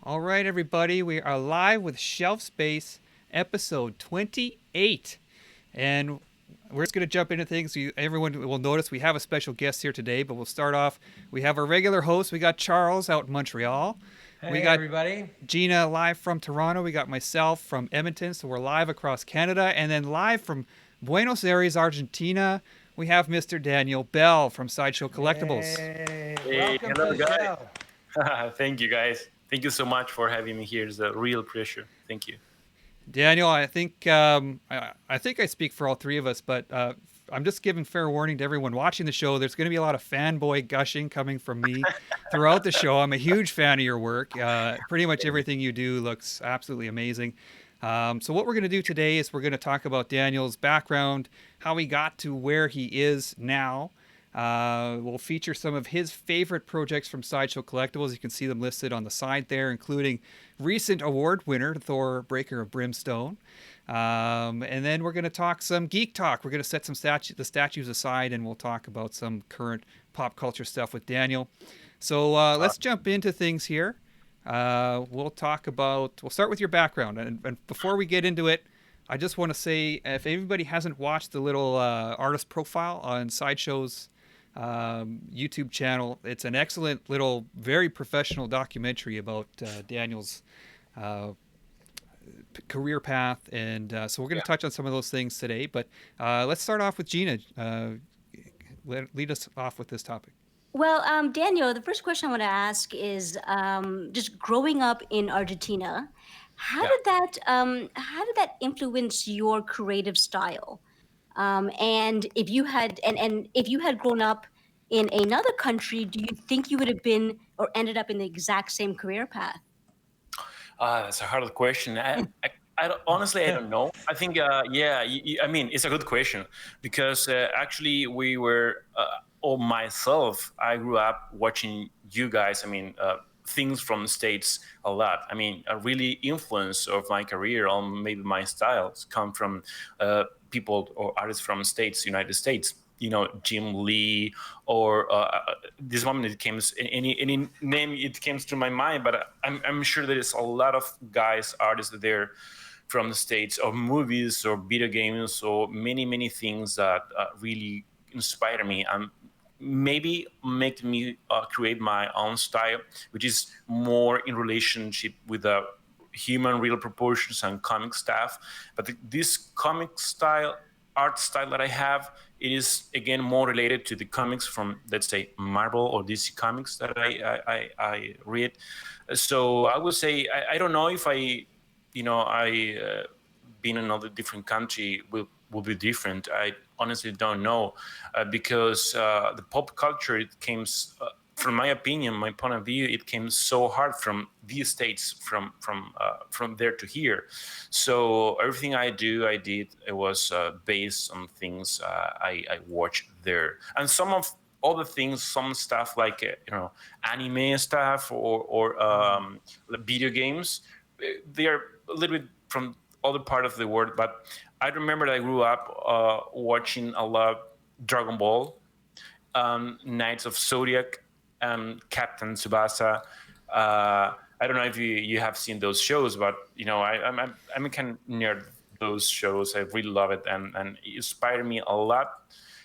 All right, everybody, we are live with Shelf Space, episode 28. And we're just going to jump into things. Everyone will notice we have a special guest here today, but we'll start off. We have our regular host. We got Charles out in Montreal. We Hey, got everybody. Gina live from Toronto. We got myself from Edmonton. So we're live across Canada. And then live from Buenos Aires, Argentina, we have Mr. Daniel Bell from Sideshow Collectibles. Hey, Hey, welcome to hello the show. guys. Thank you guys. Thank you so much for having me here. It's a real pleasure. Thank you. Daniel, I think I speak for all three of us, but I'm just giving fair warning to everyone watching the show. There's going to be a lot of fanboy gushing coming from me throughout the show. I'm a huge fan of your work. Pretty much everything you do looks absolutely amazing. So what we're going to do today is we're going to talk about Daniel's background, how he got to where he is now. We'll feature some of his favorite projects from Sideshow Collectibles. You can see them listed on the side there, including recent award winner Thor: Breaker of Brimstone. And then we're going to talk some geek talk. We're going to set the statues aside, and we'll talk about some current pop culture stuff with Daniel. So Uh, let's jump into things here. We'll start with your background. And before we get into it, I just want to say if anybody hasn't watched the little artist profile on Sideshow's YouTube channel, it's an excellent little, very professional documentary about Daniel's uh, career path. And so we're going yeah. to touch on some of those things today. But let's start off with Gina. Lead us off with this topic. Well, Daniel, the first question I want to ask is just growing up in Argentina, Yeah. how did that influence your creative style? And if you had grown up in another country, do you think you would have been or ended up in the exact same career path? That's a hard question. Honestly, I don't know. I think, yeah, I mean, it's a good question because actually we were, or myself, I grew up watching you guys. I mean, things from the States a lot. I mean, a really influence of my career on maybe my styles come from people or artists from States, United States. Jim Lee, or this moment it came any name it came to my mind, but I'm sure there is a lot of guys artists there from the States, or movies or video games or many things that really inspire me and maybe make me create my own style, which is more in relationship with the human real proportions and comic stuff. But this comic style, art style that I have, it is again more related to the comics from, let's say, Marvel or DC comics that I read. So I would say I don't know if I being in another different country will be different. I honestly don't know because the pop culture, it came, from my opinion, my point of view, it came so hard from these states, from there to here. So everything I did, it was based on things I watched there, and some of all the things, some stuff like anime stuff or video games, they are a little bit from other part of the world. But I remember that I grew up watching a lot Dragon Ball, Knights of Zodiac, Captain Tsubasa. I don't know if you have seen those shows, but I'm a kind of nerd those shows. I really love it, and it inspired me a lot.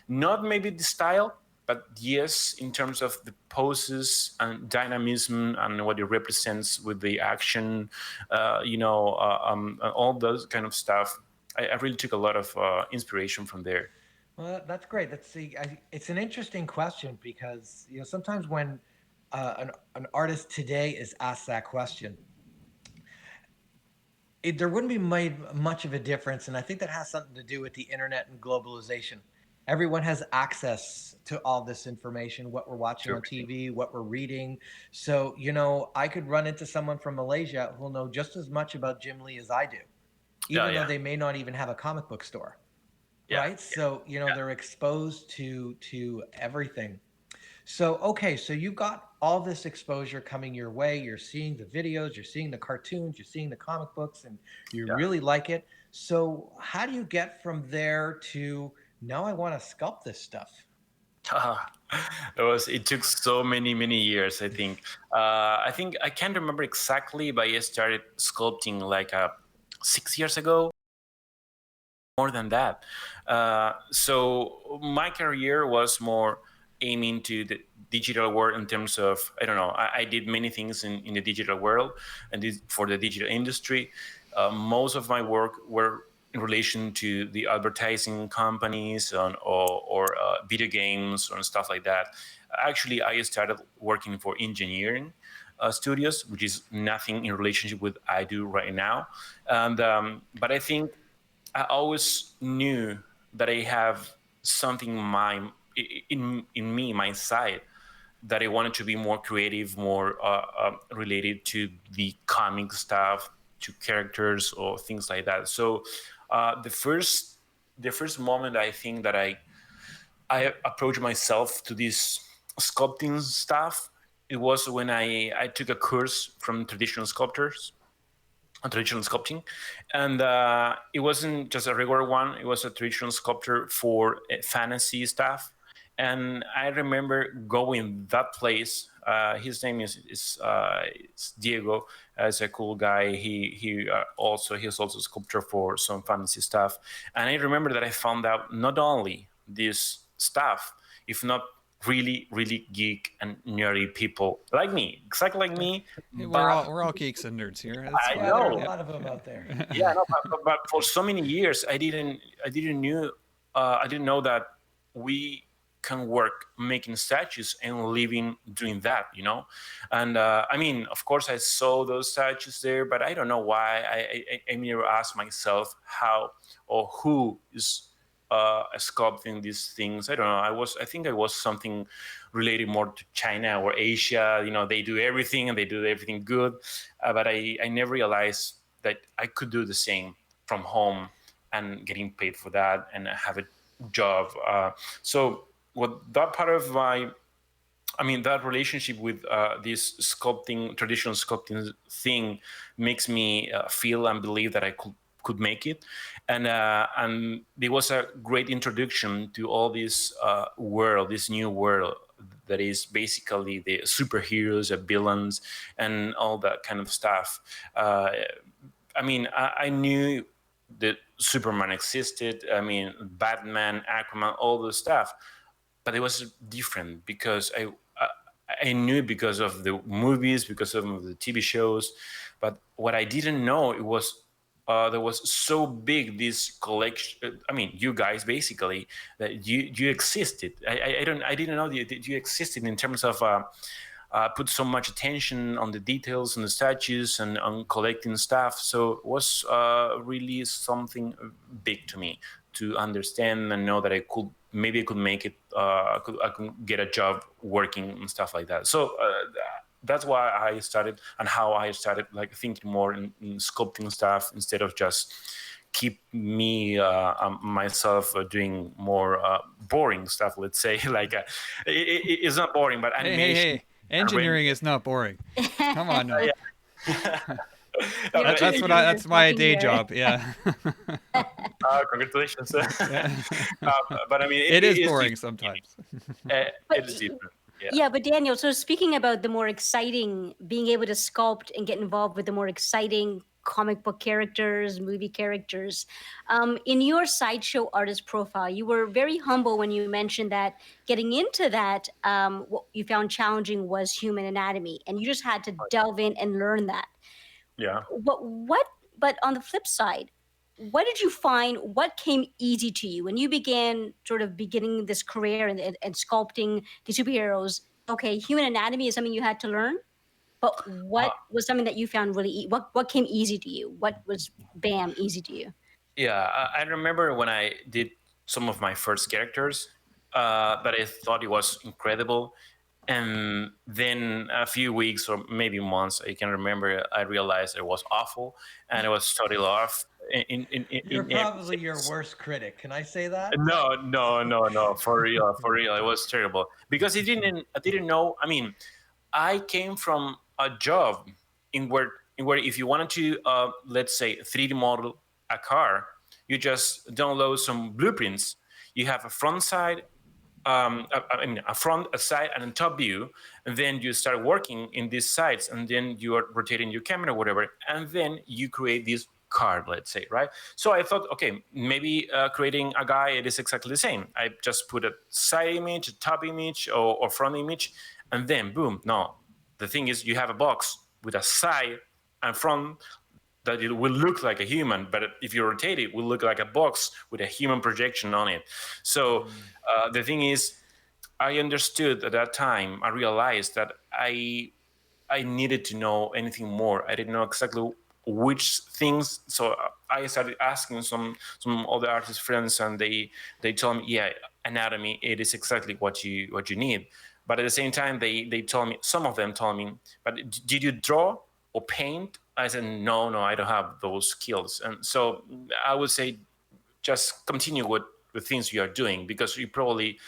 Not maybe the style, but yes, in terms of the poses and dynamism and what it represents with the action, all those kind of stuff. I really took a lot of inspiration from there. Well, that's great. It's an interesting question because sometimes when an artist today is asked that question, there wouldn't be made much of a difference, and I think that has something to do with the internet and globalization. Everyone has access to all this information, what we're watching Sure. on TV, what we're reading. So, I could run into someone from Malaysia who'll know just as much about Jim Lee as I do, Yeah, even though yeah, they may not even have a comic book store, yeah, right? So, yeah. they're exposed to everything. So, okay, so you've got all this exposure coming your way. You're seeing the videos, you're seeing the cartoons, you're seeing the comic books, and you Yeah. really like it. So, how do you get from there to now I want to sculpt this stuff? It took so many years, I think. I think I can't remember exactly, but I started sculpting like 6 years ago, more than that. So my career was more aiming to the digital world in terms of, I don't know, I did many things in the digital world and did for the digital industry. Most of my work were in relation to the advertising companies or video games or stuff like that. Actually, I started working for engineering studios, which is nothing in relationship with I do right now. And but I think I always knew that I have something in me, my side, that I wanted to be more creative, more related to the comic stuff, to characters or things like that. So the first moment I think that I approached myself to this sculpting stuff, it was when I took a course from traditional sculptors on traditional sculpting, and it wasn't just a regular one. It was a traditional sculptor for fantasy stuff, and I remember going that place. His name is Diego. He's a cool guy. He's also a sculptor for some fantasy stuff, and I remember that I found out not only this stuff, if not really geek and nerdy people like me, exactly like me, Hey, but we're all geeks and nerds here. That's I fine. Yeah, there are a know. Yeah. lot of them out there. Yeah, no, but for so many years, I didn't know that we can work making statues and living doing that, you know. And I mean, of course, I saw those statues there, but I don't know why. I never asked myself how or who is sculpting these things. I don't know. I think I was something related more to China or Asia. You know, they do everything and they do everything good, but I never realized that I could do the same from home and getting paid for that and have a job. So what that part of that relationship with this sculpting, traditional sculpting thing, makes me feel and believe that I could make it, and it was a great introduction to all this world, this new world that is basically the superheroes, the villains, and all that kind of stuff. I knew that Superman existed. I mean, Batman, Aquaman, all the stuff, but it was different because I knew because of the movies, because of the TV shows, but what I didn't know it was there was so big this collection. I mean, you guys basically that you existed. I didn't know that you existed in terms of. Put so much attention on the details and the statues and on collecting stuff. So it was really something big to me to understand and know that I could make it. I could get a job working and stuff like that. So that's why I started and how I started like thinking more in sculpting stuff instead of just keep me myself doing more boring stuff. Let's say like it's not boring, but Hey, hey, animation hey! Engineering is not boring. Come on now. yeah. You're an That's engineer that's my talking day here. job. Yeah. Congratulations. Yeah. But I mean, It is it's boring different. sometimes. It But is different. Yeah. yeah, but Daniel, so speaking about the more exciting, being able to sculpt and get involved with the more exciting comic book characters, movie characters, in your sideshow artist profile, you were very humble when you mentioned that getting into that, what you found challenging was human anatomy, and you just had to delve in and learn that. Yeah. What? But on the flip side, what did you find? What came easy to you when you began sort of beginning this career and sculpting the superheroes? Okay, human anatomy is something you had to learn, but Uh, what was something that you found really what came easy to you? What was bam easy to you? yeah. I remember when I did some of my first characters that I thought it was incredible. And then a few weeks or maybe months, I can remember, I realized it was awful and it was totally off You're in every probably your sense. worst critic. Can I say that? No, for real, for real. It was terrible because I didn't know. I mean, I came from a job in where if you wanted to, let's say, 3D model a car, you just download some blueprints. You have a front side, I mean, a front, a side, and a top view, and then you start working in these sides, and then you are rotating your camera, whatever, and then you create this card, let's say, right? So I thought, okay, maybe creating a guy, it is exactly the same. I just put a side image, a top image, or front image, and then boom. No, the thing is, you have a box with a side and front that it will look like a human, but if you rotate it, it will look like a box with a human projection on it. So the thing is, I understood at that time, I realized that I needed to know anything more. I didn't know exactly which things. So I started asking some other artist friends, and they told me, yeah, anatomy, it is exactly what you need. But at the same time, they told me, some of them told me, but did you draw or paint? I said, no, I don't have those skills. And so I would say, just continue with the things you are doing, because you probably,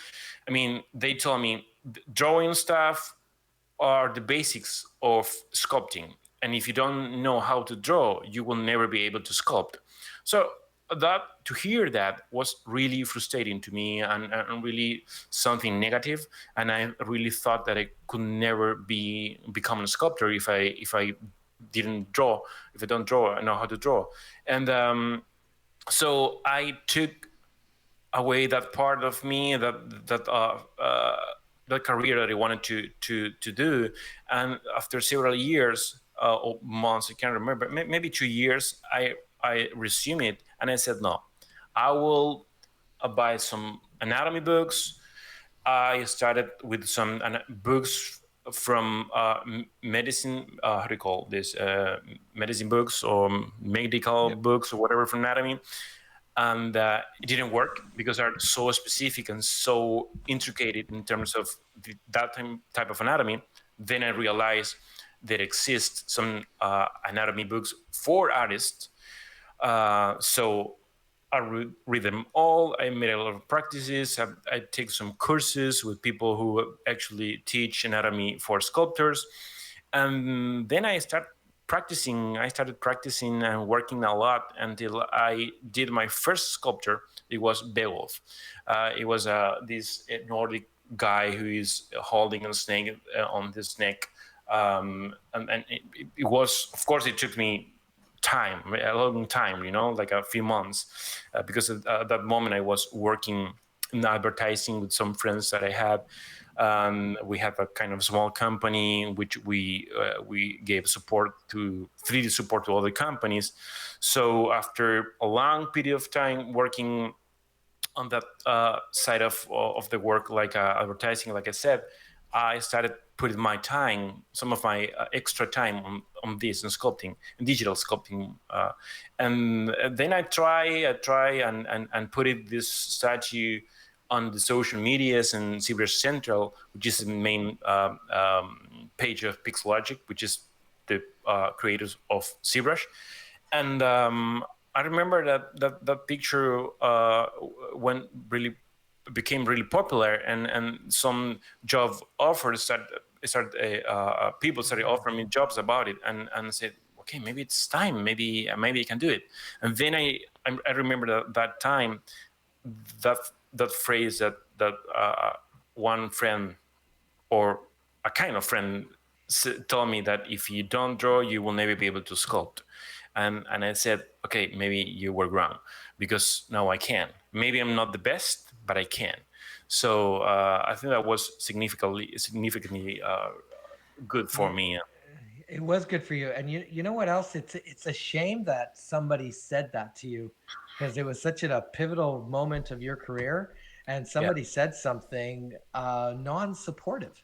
I mean, they told me drawing stuff are the basics of sculpting. And if you don't know how to draw, you will never be able to sculpt. So that, to hear that, was really frustrating to me, and really something negative. And I really thought that I could never become a sculptor if I didn't draw, if I don't draw, I know how to draw. And so I took away that part of me, that career that I wanted to do. And after several years or months, I can't remember, maybe 2 years, I resumed it, and I said, no, I will buy some anatomy books. I started with some books from medicine, how do you call this, medicine books or medical Yep. books or whatever from anatomy. And it didn't work because they're so specific and so intricate in terms of that type of anatomy. Then I realized there exist some anatomy books for artists. So I read them all. I made a lot of practices. I take some courses with people who actually teach anatomy for sculptors. And then I started practicing and working a lot until I did my first sculpture. It was Beowulf. It was this Nordic guy who is holding a snake on his neck. And it was, of course, it took me time, a long time, like a few months, because at that moment I was working in advertising with some friends that I had. We have a kind of small company in which we gave support to 3D support to other companies. So after a long period of time working on that side of the work, like advertising, like I said, I started putting my time, some of my extra time on this and sculpting, and digital sculpting. And then I try and put it, this statue, on the social medias and ZBrush Central, which is the main page of Pixelogic, which is the creators of ZBrush. And I remember that picture went really became really popular, and some job offers people started offering me jobs about it, and said, okay, maybe it's time, maybe I can do it. And then I remember that time, that phrase that one friend, or a kind of friend, told me that if you don't draw, you will never be able to sculpt. And I said, okay, maybe you were wrong, because now I can. Maybe I'm not the best, but I can. So I think that was significantly good for Yeah, me. it was good for you. And you know what else? It's a shame that somebody said that to you, because it was such a pivotal moment of your career, and Yeah, somebody said something non-supportive.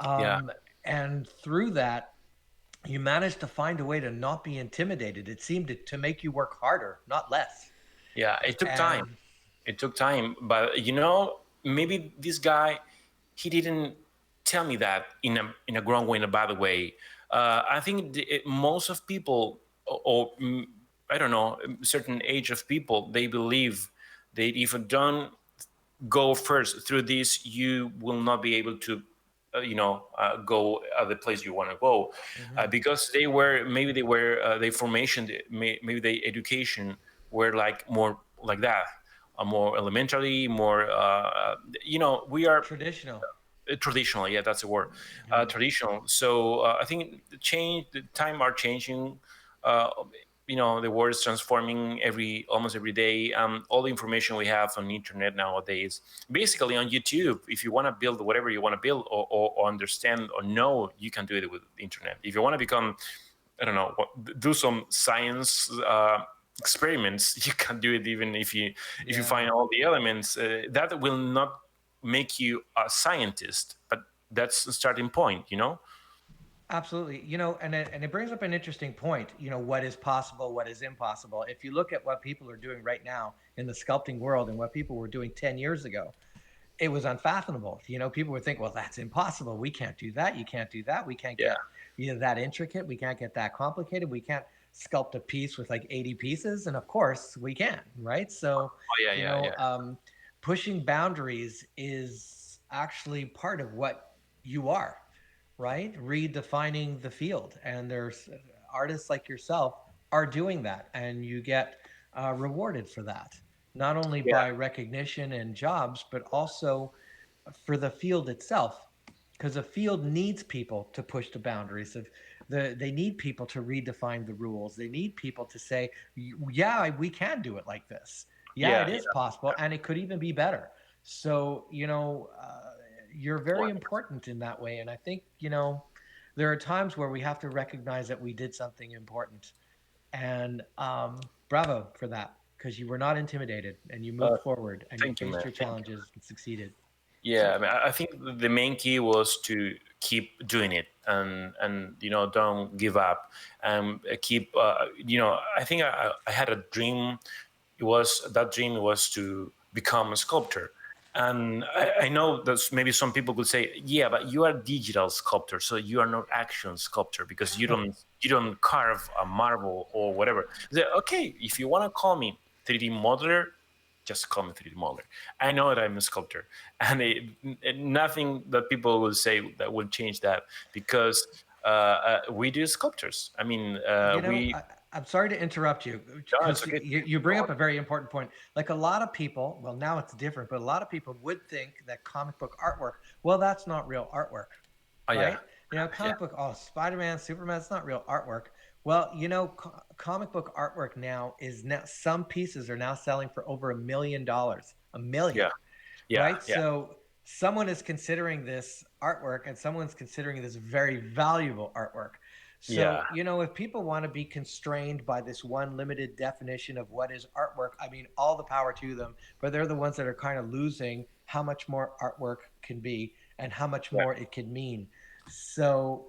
yeah, Um, and through that, you managed to find a way to not be intimidated. It seemed to make you work harder, not less. yeah. It took time. And It took time, but maybe this guy, he didn't tell me that in a wrong way, in a bad way. I think most of people, or I don't know, a certain age of people, they believe that if you don't go first through this, you will not be able to, go at the place you want to go, mhm. because they were their formation, maybe their education were like more like that. more elementary, more we are Traditional. traditional. Yeah, that's the word. Traditional. So I think the time are changing. uh, the world is transforming almost every day. All the information we have on the internet nowadays, basically on YouTube, if you want to build whatever you want to build, or understand or know, you can do it with the internet. If you want to become, I don't know, do some science experiments, you can do it. Even if you Yeah. find all the elements, that will not make you a scientist, but that's the starting point, Absolutely. And it brings up an interesting point. What is possible, what is impossible. If you look at what people are doing right now in the sculpting world and what people were doing 10 years ago, it was unfathomable. People would think, well, that's impossible. We can't do that. You can't do that. We can't Yeah, get that intricate. We can't get that complicated. We can't sculpt a piece with like 80 pieces. And of course we can, right? So, oh yeah, you yeah, know, yeah, um, pushing boundaries is actually part of what you are, right? Redefining the field. And there's artists like yourself are doing that, and you get rewarded for that, not only yeah, by recognition and jobs, but also for the field itself. Because the field needs people to push the boundaries of they need people to redefine the rules. They need people to say, yeah, we can do it like this. Yeah, yeah, it is yeah. possible, and it could even be better. So, you're very important in that way. And I think, there are times where we have to recognize that we did something important. And bravo for that, because you were not intimidated and you moved Uh, forward and you Thank you, man. faced your Thank you. challenges and succeeded. Yeah, I mean, I think the main key was to keep doing it, and don't give up, and keep. I think I had a dream. That dream was to become a sculptor. And I know that maybe some people could say, yeah, but you are a digital sculptor, so you are not action sculptor, because you don't carve a marble or whatever. They say, okay, if you want to call me 3D modeler, just call me 3D modeler. I know that I'm a sculptor, and nothing that people will say that will change that, because we do sculptors. I mean, You know, we. I, I'm sorry to interrupt you, No, it's because okay. you bring up a very important point. Like a lot of people, well, now it's different, but a lot of people would think that comic book artwork, well, that's not real artwork, Oh yeah, right? yeah, Comic book, oh, Spider-Man, Superman, it's not real artwork. Well, comic book artwork now is now, some pieces are now selling for over $1 million, a million, yeah, yeah, right? yeah, So someone is considering this artwork, and someone's considering this very valuable artwork. yeah. So, if people want to be constrained by this one limited definition of what is artwork, I mean, all the power to them, but they're the ones that are kind of losing how much more artwork can be and how much Yeah, more it can mean. So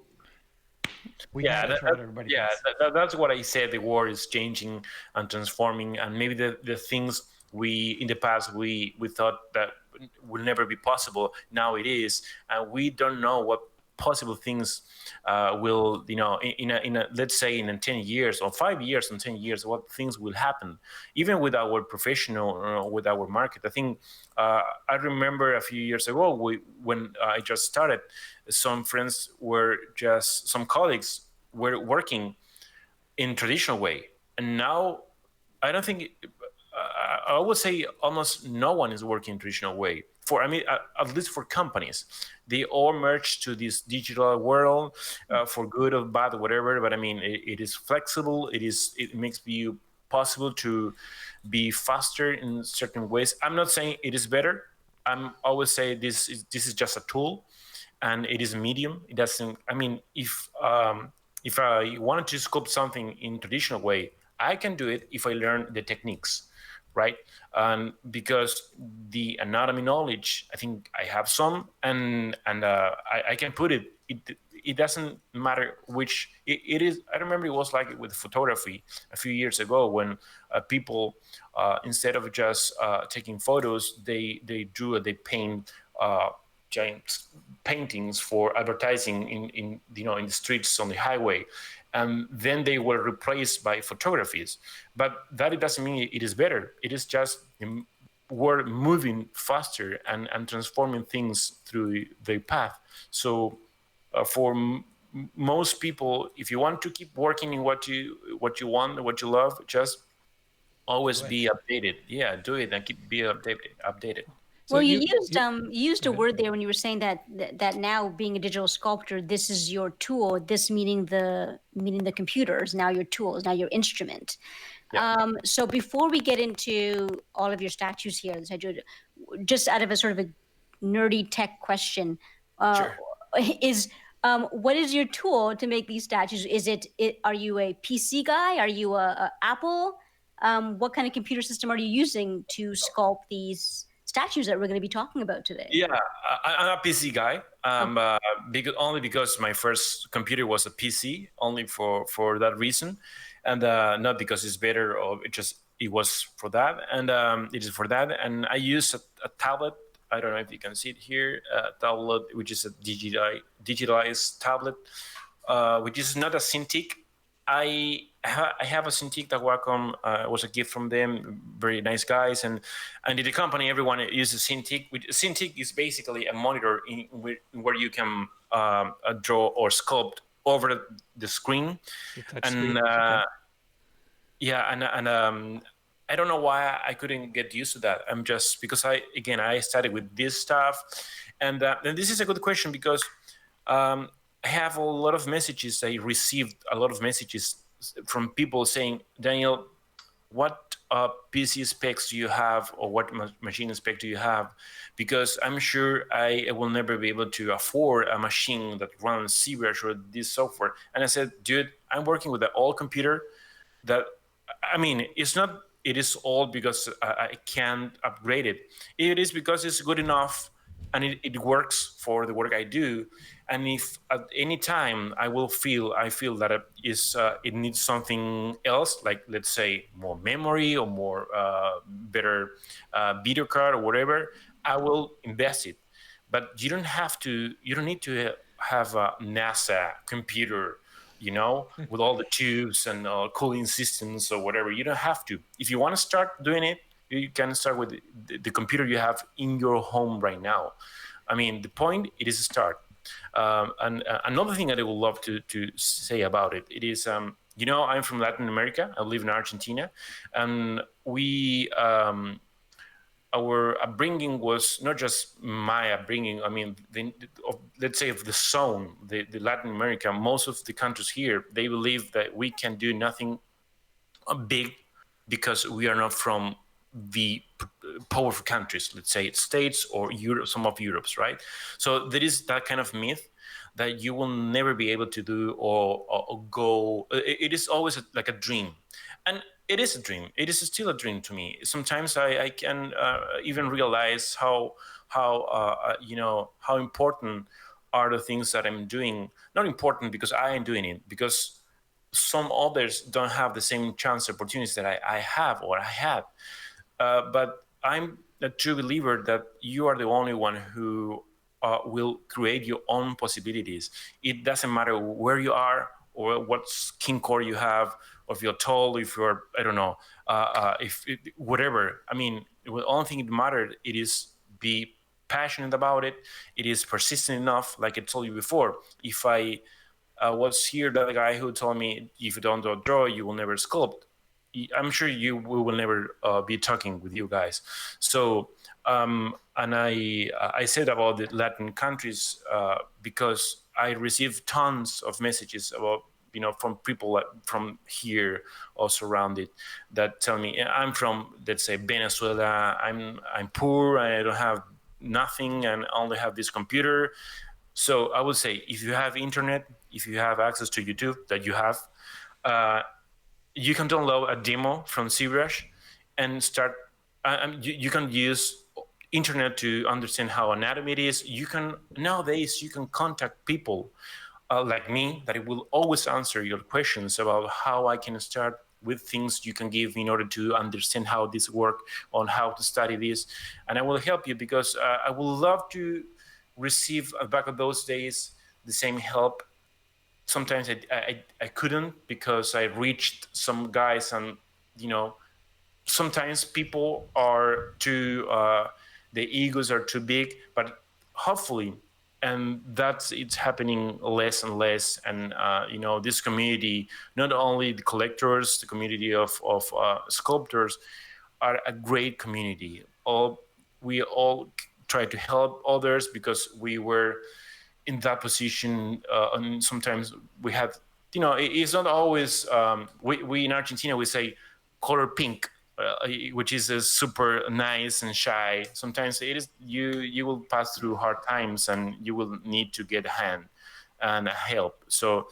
we can't yeah, control what everybody yeah. thinks. That's what I said. The world is changing and transforming, and maybe the things we in the past we thought that will never be possible. Now it is, and we don't know what possible things will, in a let's say in 10 years or 5 years and 10 years, what things will happen, even with our professional, with our market. I think I remember a few years ago, when I just started, some colleagues were working in traditional way, and now I don't think, I would say almost no one is working traditional way. I mean, at least for companies, they all merge to this digital world, for good or bad or whatever. But I mean, it is flexible. It makes you possible to be faster in certain ways. I'm not saying it is better. I'm always say this is just a tool, and it is a medium. It doesn't. I mean, if I wanted to sculpt something in traditional way, I can do it if I learn the techniques, right? And because the anatomy knowledge, I think I have some, and I can put it. It doesn't matter which it is. I remember it was like with photography a few years ago, when people, instead of just taking photos, they paint giant paintings for advertising in the streets, on the highway, and then they were replaced by photographies. But that it doesn't mean it is better. It is just we're moving faster and transforming things through the path. So for most people, if you want to keep working in what you want, what you love, just Always Do it. be updated. Yeah, do it and keep be updated. So Well, you you used you you used go a ahead. word there when you were saying that now being a digital sculptor, this is your tool. This meaning the computer is now your tool, is now your instrument. Yeah, So before we get into all of your statues here, just out of a sort of a nerdy tech question, uh, sure. is what is your tool to make these statues? Are you a PC guy? Are you a Apple? What kind of computer system are you using to sculpt these statues that we're going to be talking about today? Yeah, I'm a PC guy. Okay. Only because my first computer was a PC, only for that reason, and not because it's better or it was for that, and it is for that. And I use a tablet. I don't know if you can see it here. A tablet, which is a digitalized tablet, which is not a Cintiq. I have a Cintiq that Wacom was a gift from them. Very nice guys, and in the company everyone uses Cintiq. Cintiq is basically a monitor where you can draw or sculpt over the screen, The touch and screen. Okay. yeah, and I don't know why I couldn't get used to that. I'm just because I started with this stuff, and this is a good question because I have a lot of messages. I received a lot of messages from people saying, Daniel, what PC specs do you have, or what machine spec do you have? Because I'm sure I will never be able to afford a machine that runs ZBrush or this software. And I said, dude, I'm working with an old computer that, I mean, it's not, it is old because I can't upgrade it. It is because it's good enough and it works for the work I do. And if at any time I feel that it needs something else, like let's say more memory or more better video card or whatever, I will invest it. But you don't need to have a NASA computer, with all the tubes and cooling systems or whatever. You don't have to. If you want to start doing it, you can start with the computer you have in your home right now. I mean, the point it is a start. And another thing that I would love to say about it, it is, I'm from Latin America. I live in Argentina, and our upbringing was not just my upbringing. I mean, let's say of the zone, the Latin America, most of the countries here, they believe that we can do nothing big because we are not from the powerful countries, let's say States or Europe, some of Europe's, right? So there is that kind of myth that you will never be able to do or go. It is always like a dream, and it is a dream. It is still a dream to me. Sometimes I can even realize how important are the things that I'm doing. Not important because I am doing it, because some others don't have the same chance opportunities that I have or I had. But I'm a true believer that you are the only one who will create your own possibilities. It doesn't matter where you are or what skin color you have, or if you're tall, if you're, I don't know, whatever. I mean, the only thing that matters, it is be passionate about it. It is persistent enough, like I told you before. If I was here that guy who told me, if you don't draw, you will never sculpt. I'm sure we will never be talking with you guys. So, and I said about the Latin countries because I received tons of messages about, from people from here or surrounded, that tell me, I'm from, let's say, Venezuela. I'm poor. I don't have nothing and I only have this computer. So I would say, if you have internet, if you have access to YouTube, that you have, uh, you can download a demo from ZBrush and start. You can use internet to understand how anatomy it is. Nowadays you can contact people like me that will always answer your questions about how I can start with things you can give in order to understand how this work, on how to study this, and I will help you because I would love to receive back of those days the same help. Sometimes I couldn't because I reached some guys, and sometimes people are too the egos are too big. But hopefully, and that's it's happening less and less. And this community, not only the collectors, the community of sculptors, are a great community. We all try to help others because we were in that position, and sometimes we had, it's not always, we in Argentina we say color pink, which is a super nice and shy. Sometimes it is, you will pass through hard times and you will need to get a hand and help. So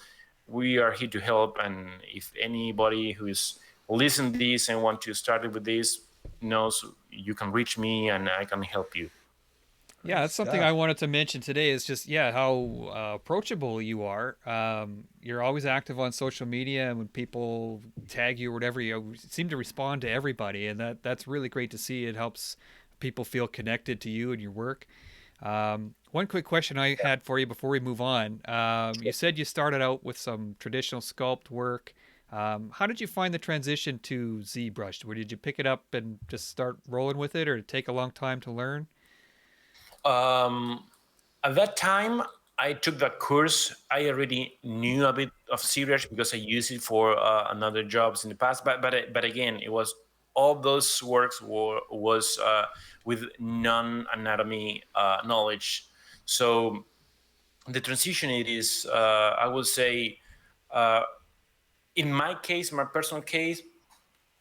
we are here to help, and if anybody who is listening to this and want to start with this knows, you can reach me and I can help you. Yeah, Great that's something I stuff. wanted to mention today. Is just how approachable you are. You're always active on social media, and when people tag you or whatever, you seem to respond to everybody, and that's really great to see. It helps people feel connected to you and your work. One quick question I had for you before we move on. You said you started out with some traditional sculpt work. How did you find the transition to ZBrush? Where did you pick it up and just start rolling with it, or did it take a long time to learn? Um, at that time, I took that course. I already knew a bit of ZBrush because I used it for another jobs in the past. But again, it was all those works was with non-anatomy knowledge. So the transition, it is, I would say, uh, in my case, my personal case,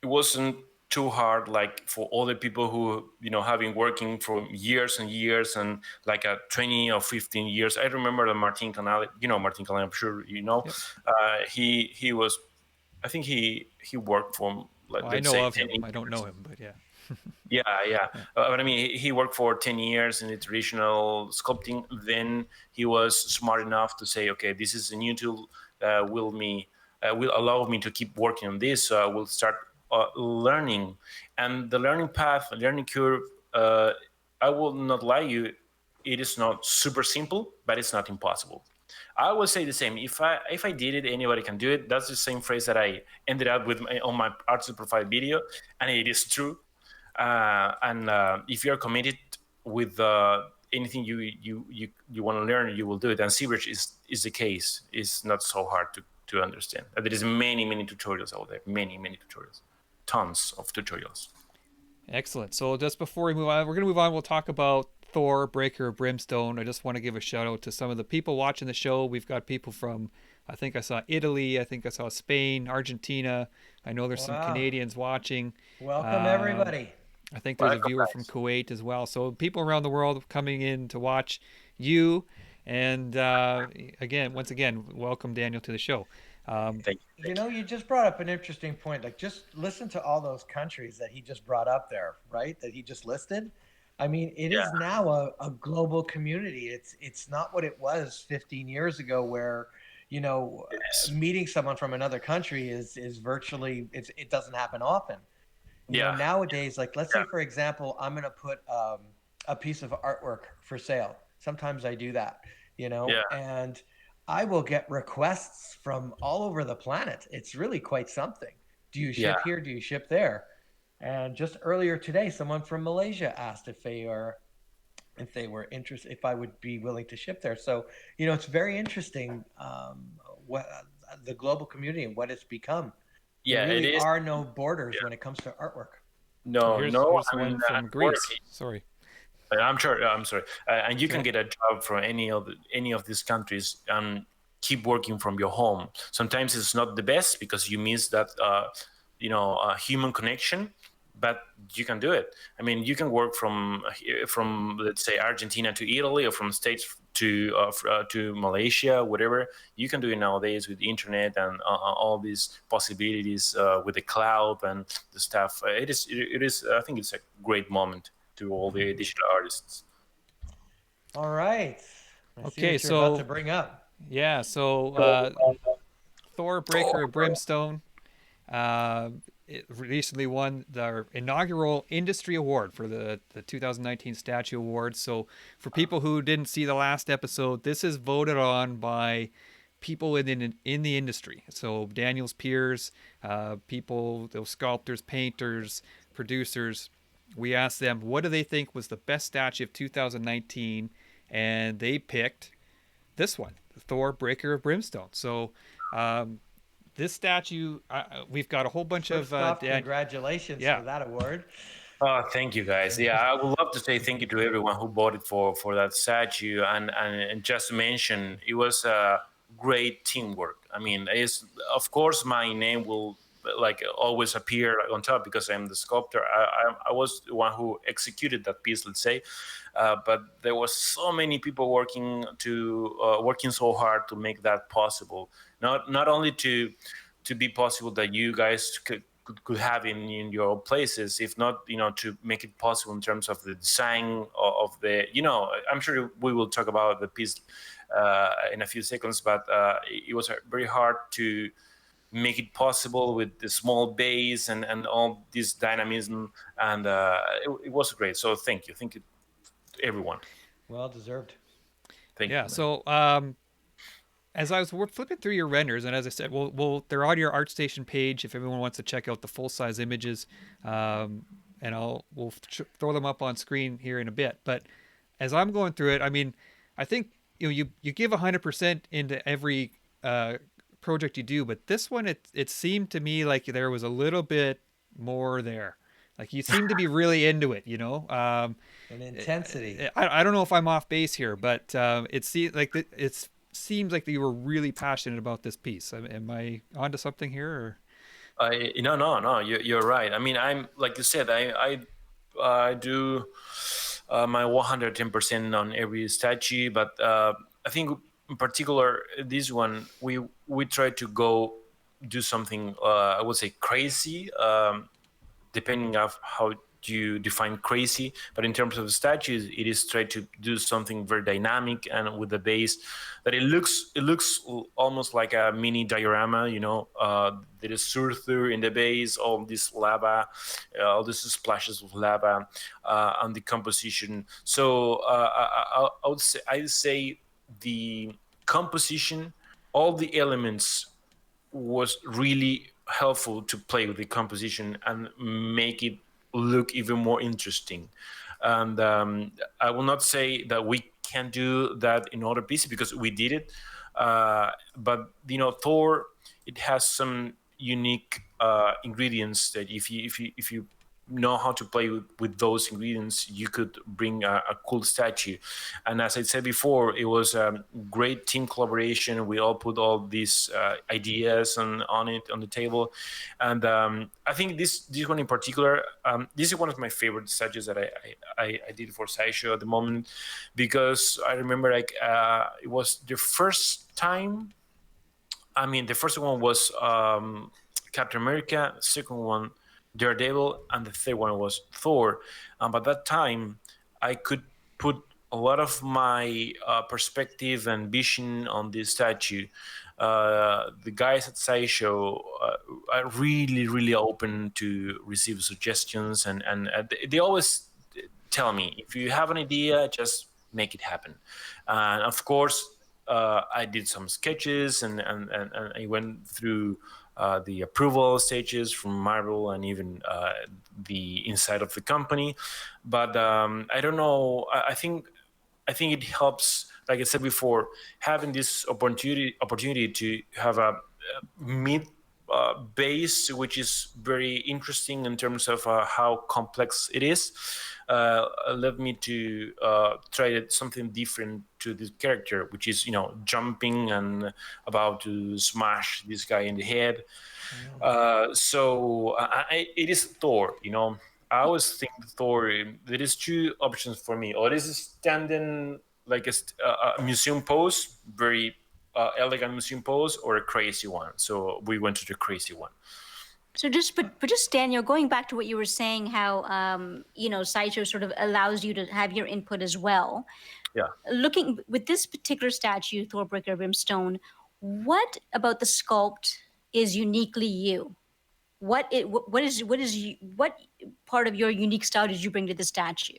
it wasn't too hard like for other people who have been working for years and years, and like 20 or 15 years. I remember that Martin Canale, Martin Canale, I'm sure Yep. he was, I think he worked for, Well, I let's know say, of 10 him. I don't know years. him, but yeah. Yeah, yeah. Yeah. But I mean, he worked for 10 years in the traditional sculpting. Then he was smart enough to say, okay, this is a new tool, will allow me to keep working on this. So I will start learning. And the learning path, learning curve, I will not lie you, it is not super simple, but it's not impossible. I will say the same. If I did it, anybody can do it. That's the same phrase that I ended up with on my artist profile video, and it is true. And if you're committed with anything you want to learn, you will do it. And ZBrush is the case. It's not so hard to understand. There is many tutorials out there. Many tutorials, tons of tutorials. Excellent. So just before we move on, we're going to move on. We'll talk about Thor, Breaker of Brimstone. I just want to give a shout out to some of the people watching the show. We've got people from, I think I saw Italy, I think I saw Spain, Argentina. I know there's some Wow. Canadians watching. Welcome, Um, everybody. I think there's a Welcome, viewer from guys. Kuwait as well. So people around the world coming in to watch you. And again, once again, welcome Daniel to the show. Um, Thank you. You Thank know, you. you just brought up an interesting point. Like, just listen to all those countries that he just brought up there, right? That he just listed. I mean, it Yeah. is now a global community. It's not what it was 15 years ago, where Yes. meeting someone from another country is virtually it doesn't happen often. Yeah. Nowadays, like let's Yeah. say for example, I'm going to put a piece of artwork for sale. Sometimes I do that, Yeah. and I will get requests from all over the planet. It's really quite something. Do you Yeah. ship here? Do you ship there? And just earlier today, someone from Malaysia asked if they were interested, if I would be willing to ship there. So, it's very interesting, what the global community and what it's become. There Yeah. It really is. are no borders Yeah. when it comes to artwork. oh, No. here's No. here's I mean, one from Greece. unfortunately, Sorry. I'm sure. I'm sorry. And you can Okay. get a job from any of these countries and keep working from your home. Sometimes it's not the best because you miss that human connection, but you can do it. I mean, you can work from let's say Argentina to Italy, or from States to Malaysia, whatever. You can do it nowadays with the internet and all these possibilities with the cloud and the stuff. It is. I think it's a great moment to all the digital artists. All right. I see Okay, what you're about to so bring up. yeah, so Thor, Breaker of Brimstone, it recently won their inaugural industry award for the 2019 Statue Awards. So, for people who didn't see the last episode, this is voted on by people in the industry. So, Daniel's peers, people, those sculptors, painters, producers. We asked them what do they think was the best statue of 2019, and they picked this one, Thor, Breaker of Brimstone. So um, this statue, we've got a whole bunch of First off, congratulations yeah. for that award. Oh, thank you, guys. Yeah, I would love to say thank you to everyone who bought it for that statue. And just to mention, it was great teamwork. I mean, it's of course my name will like always appear on top because I'm the sculptor. I was the one who executed that piece, let's say, but there was so many people working so hard to make that possible. Not only to be possible that you guys could have in your places, if not, to make it possible in terms of the design of the, I'm sure we will talk about the piece in a few seconds, but it was very hard to make it possible with the small base and all this dynamism, and it was great. So thank you to everyone. Well deserved. Thank Yeah. you. So as I was flipping through your renders, and as I said, they're on your ArtStation page if everyone wants to check out the full size images, and we'll throw them up on screen here in a bit. But as I'm going through it, I mean, I think you give 100% into every project you do, but this one it seemed to me like there was a little bit more there. Like you seem to be really into it, An intensity. I don't know if I'm off base here, but it seems like you were really passionate about this piece. Am I onto something here? Or? No. You're right. I mean, I'm like you said. I do my 110% on every statue, but I think in particular this one we try to go do something. I would say crazy. Depending of how you define crazy, but in terms of statues, it is try to do something very dynamic and with the base that it looks almost like a mini diorama. There is sulfur in the base, all this lava, all these splashes of lava, and the composition. So I'd say the composition, all the elements was really helpful to play with the composition and make it look even more interesting. And I will not say that we can do that in other pieces because we did it. But Thor, it has some unique ingredients that if you know how to play with those ingredients, you could bring a cool statue. And as I said before, it was a great team collaboration. We all put all these ideas on the table, and I think this one in particular, this is one of my favorite statues that I did for Sideshow at the moment, because I remember it was the first time. I mean, the first one was Captain America. The second one, Daredevil, and the third one was Thor. By that time, I could put a lot of my perspective and vision on this statue. The guys at Sideshow are really, really open to receive suggestions, and they always tell me, if you have an idea, just make it happen. And of course, I did some sketches and I went through the approval stages from Marvel and even the inside of the company. But I don't know. I think it helps, like I said before, having this opportunity to have a mid base, which is very interesting in terms of how complex it is. Led me to try something different to this character, which is jumping and about to smash this guy in the head. So it is Thor. I always think Thor. There is two options for me, or this is standing like a museum pose, very elegant museum pose, or a crazy one. So we went to the crazy one. So just Daniel, going back to what you were saying, how Sideshow sort of allows you to have your input as well. Yeah. Looking with this particular statue, Thor Breaker of Brimstone, what about the sculpt is uniquely you? What part of your unique style did you bring to the statue?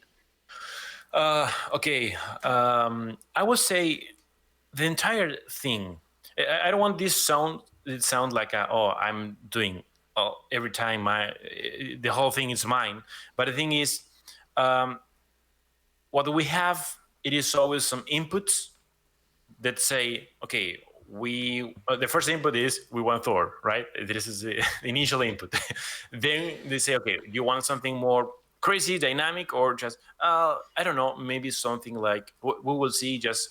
Okay. I would say the entire thing. I don't want this it sound like I'm doing every time the whole thing is mine. But the thing is, what we have it is always some inputs that say, okay, we the first input is we want Thor, right? This is the initial input. Then they say, okay, do you want something more crazy, dynamic, or just I don't know, maybe something like we will see. Just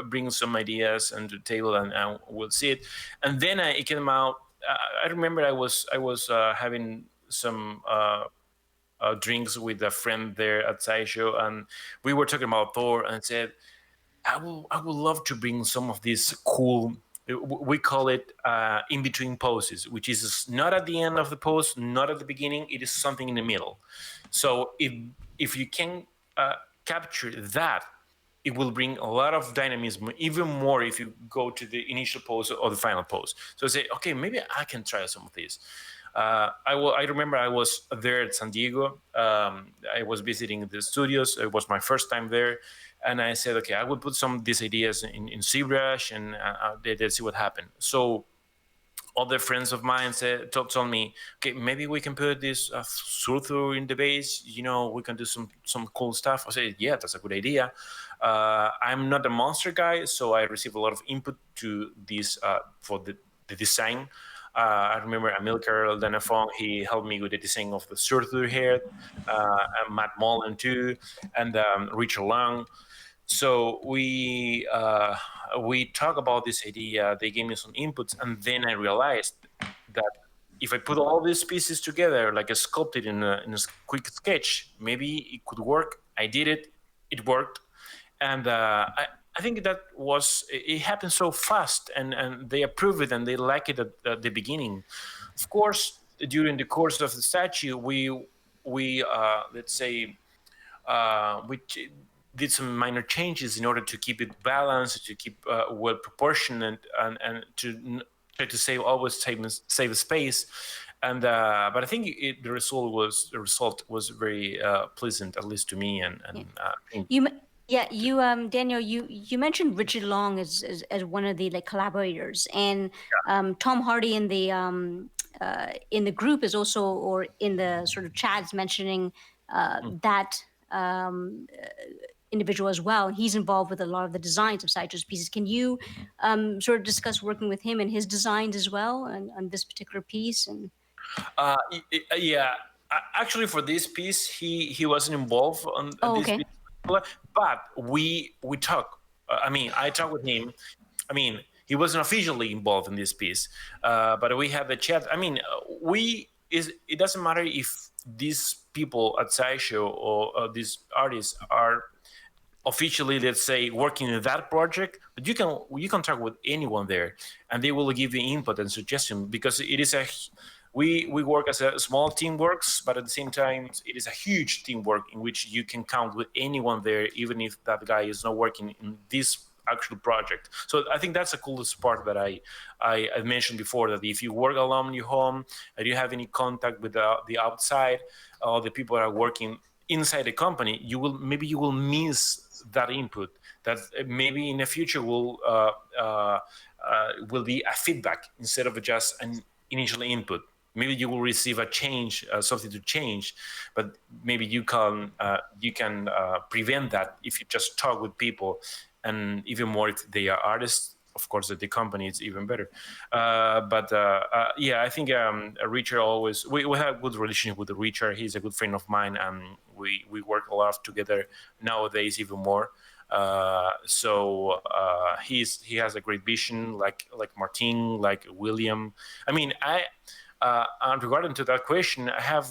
bring some ideas on the table, and we'll see it. And then it came out. I remember I was having some. Drinks with a friend there at Sideshow, and we were talking about Thor, and said, I would love to bring some of these cool. We call it in between poses, which is not at the end of the pose, not at the beginning. It is something in the middle. So if you can capture that, it will bring a lot of dynamism, even more if you go to the initial pose or the final pose. So I say, okay, maybe I can try some of these. I remember I was there at San Diego. I was visiting the studios. It was my first time there, and I said, okay, I will put some of these ideas in ZBrush, and let's see what happened. So other friends of mine told me, okay, maybe we can put this through in the base. We can do some cool stuff. I said, yeah, that's a good idea. I'm not a monster guy, so I received a lot of input to this for the design. I remember Amilcar Denafong, he helped me with the design of the Surtur head, and Matt Mullen too, and Richard Long. So we talk about this idea. They gave me some inputs, and then I realized that if I put all these pieces together, like a sculpted in a quick sketch, maybe it could work. I did it. It worked, and I think that it happened so fast, and they approved it and they like it at the beginning. Of course, during the course of the statue, we let's say we did some minor changes in order to keep it balanced, to keep well proportionate, and to try to save space. And but I think the result was very pleasant, at least to me. And You, yeah, you, Daniel, you mentioned Richard Long as one of the like collaborators, and Tom Hardy in the group is also, or in the sort of chats, mentioning that individual as well. He's involved with a lot of the designs of Sideshow's pieces. Can you sort of discuss working with him and his designs as well on this particular piece? And yeah, actually, for this piece, he wasn't involved on oh, this okay. piece, but we talk. I mean, I talked with him. I mean, he wasn't officially involved in this piece, but we had the chat. I mean, it doesn't matter if these people at Sideshow or these artists are officially, let's say, working in that project, but you can talk with anyone there, and they will give you input and suggestion, because it is we work as a small team works, but at the same time it is a huge teamwork in which you can count with anyone there, even if that guy is not working in this actual project. So I think that's the coolest part that I mentioned before, that if you work alone in your home and you have any contact with the outside, or the people that are working inside the company, you will miss that input, that maybe in the future will be a feedback instead of just an initial input. Maybe you will receive a change, something to change, but maybe you can prevent that if you just talk with people, and even more if they are artists. Of course, at the company, it's even better. But yeah, I think Richard always, we have a good relationship with Richard. He's a good friend of mine, and we work a lot together nowadays, even more. So he has a great vision, like Martin, like William. I mean, regarding to that question, I have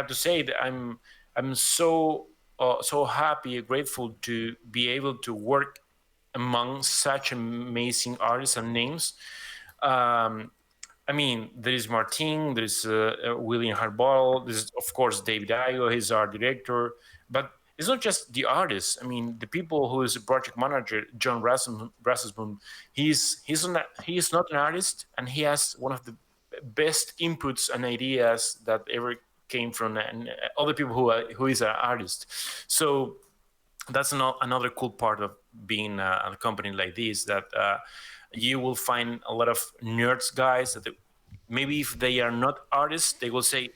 to say that I'm so happy, grateful to be able to work among such amazing artists and names. Um, I mean, there is Martin, there is William Harbottle, there's of course David Igo, he's our director, but it's not just the artists. I mean, the people who is a project manager, John Rasmussen, he's not an artist, and he has one of the best inputs and ideas that ever came from other people who is an artist. So that's another cool part of being a company like this, that you will find a lot of nerds guys that maybe if they are not artists, they will say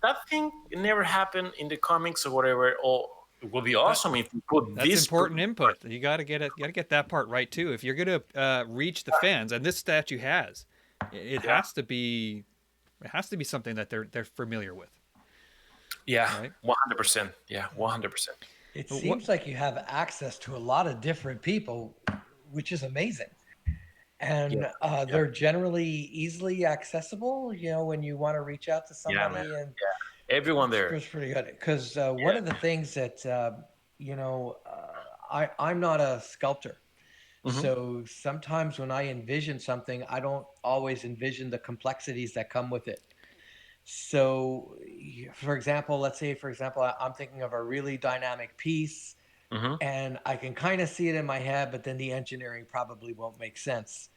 that thing never happened in the comics or whatever, or it would be awesome if we put That's this. important input. You got to get it. Got to get that part right too. If you're going to reach the fans, and this statue has, it Yeah, has to be. It has to be something that they're familiar with, yeah, right? 100%. Yeah, 100%. It What? seems like you have access to a lot of different people, which is amazing. Yeah, And yeah, they're generally easily accessible, when you want to reach out to yeah, man. somebody, and Yeah, everyone there. it's pretty good. Because one Yeah. of the things that, you know, I'm not a sculptor. Hmm. So sometimes when I envision something, I don't always envision the complexities that come with it. So, for example, let's say, for example, I'm thinking of a really dynamic piece Hmm. and I can kind of see it in my head, but then the engineering probably won't make sense.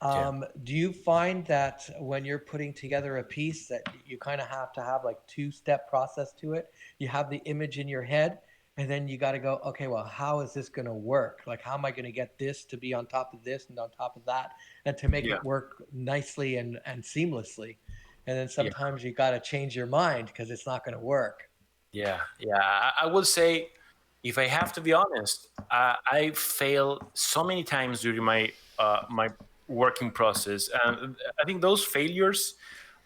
Yeah. Do you find that when you're putting together a piece that you kind of have to have like two-step process to it? You have the image in your head, and then you got to go, okay, well, how is this going to work? Like, how am I going to get this to be on top of this and on top of that, and to make Yeah. it work nicely and seamlessly? And then Yeah. sometimes you got to change your mind because it's not going to work. Yeah. Yeah. I would say, if I have to be honest, I failed so many times during my working process, and I think those failures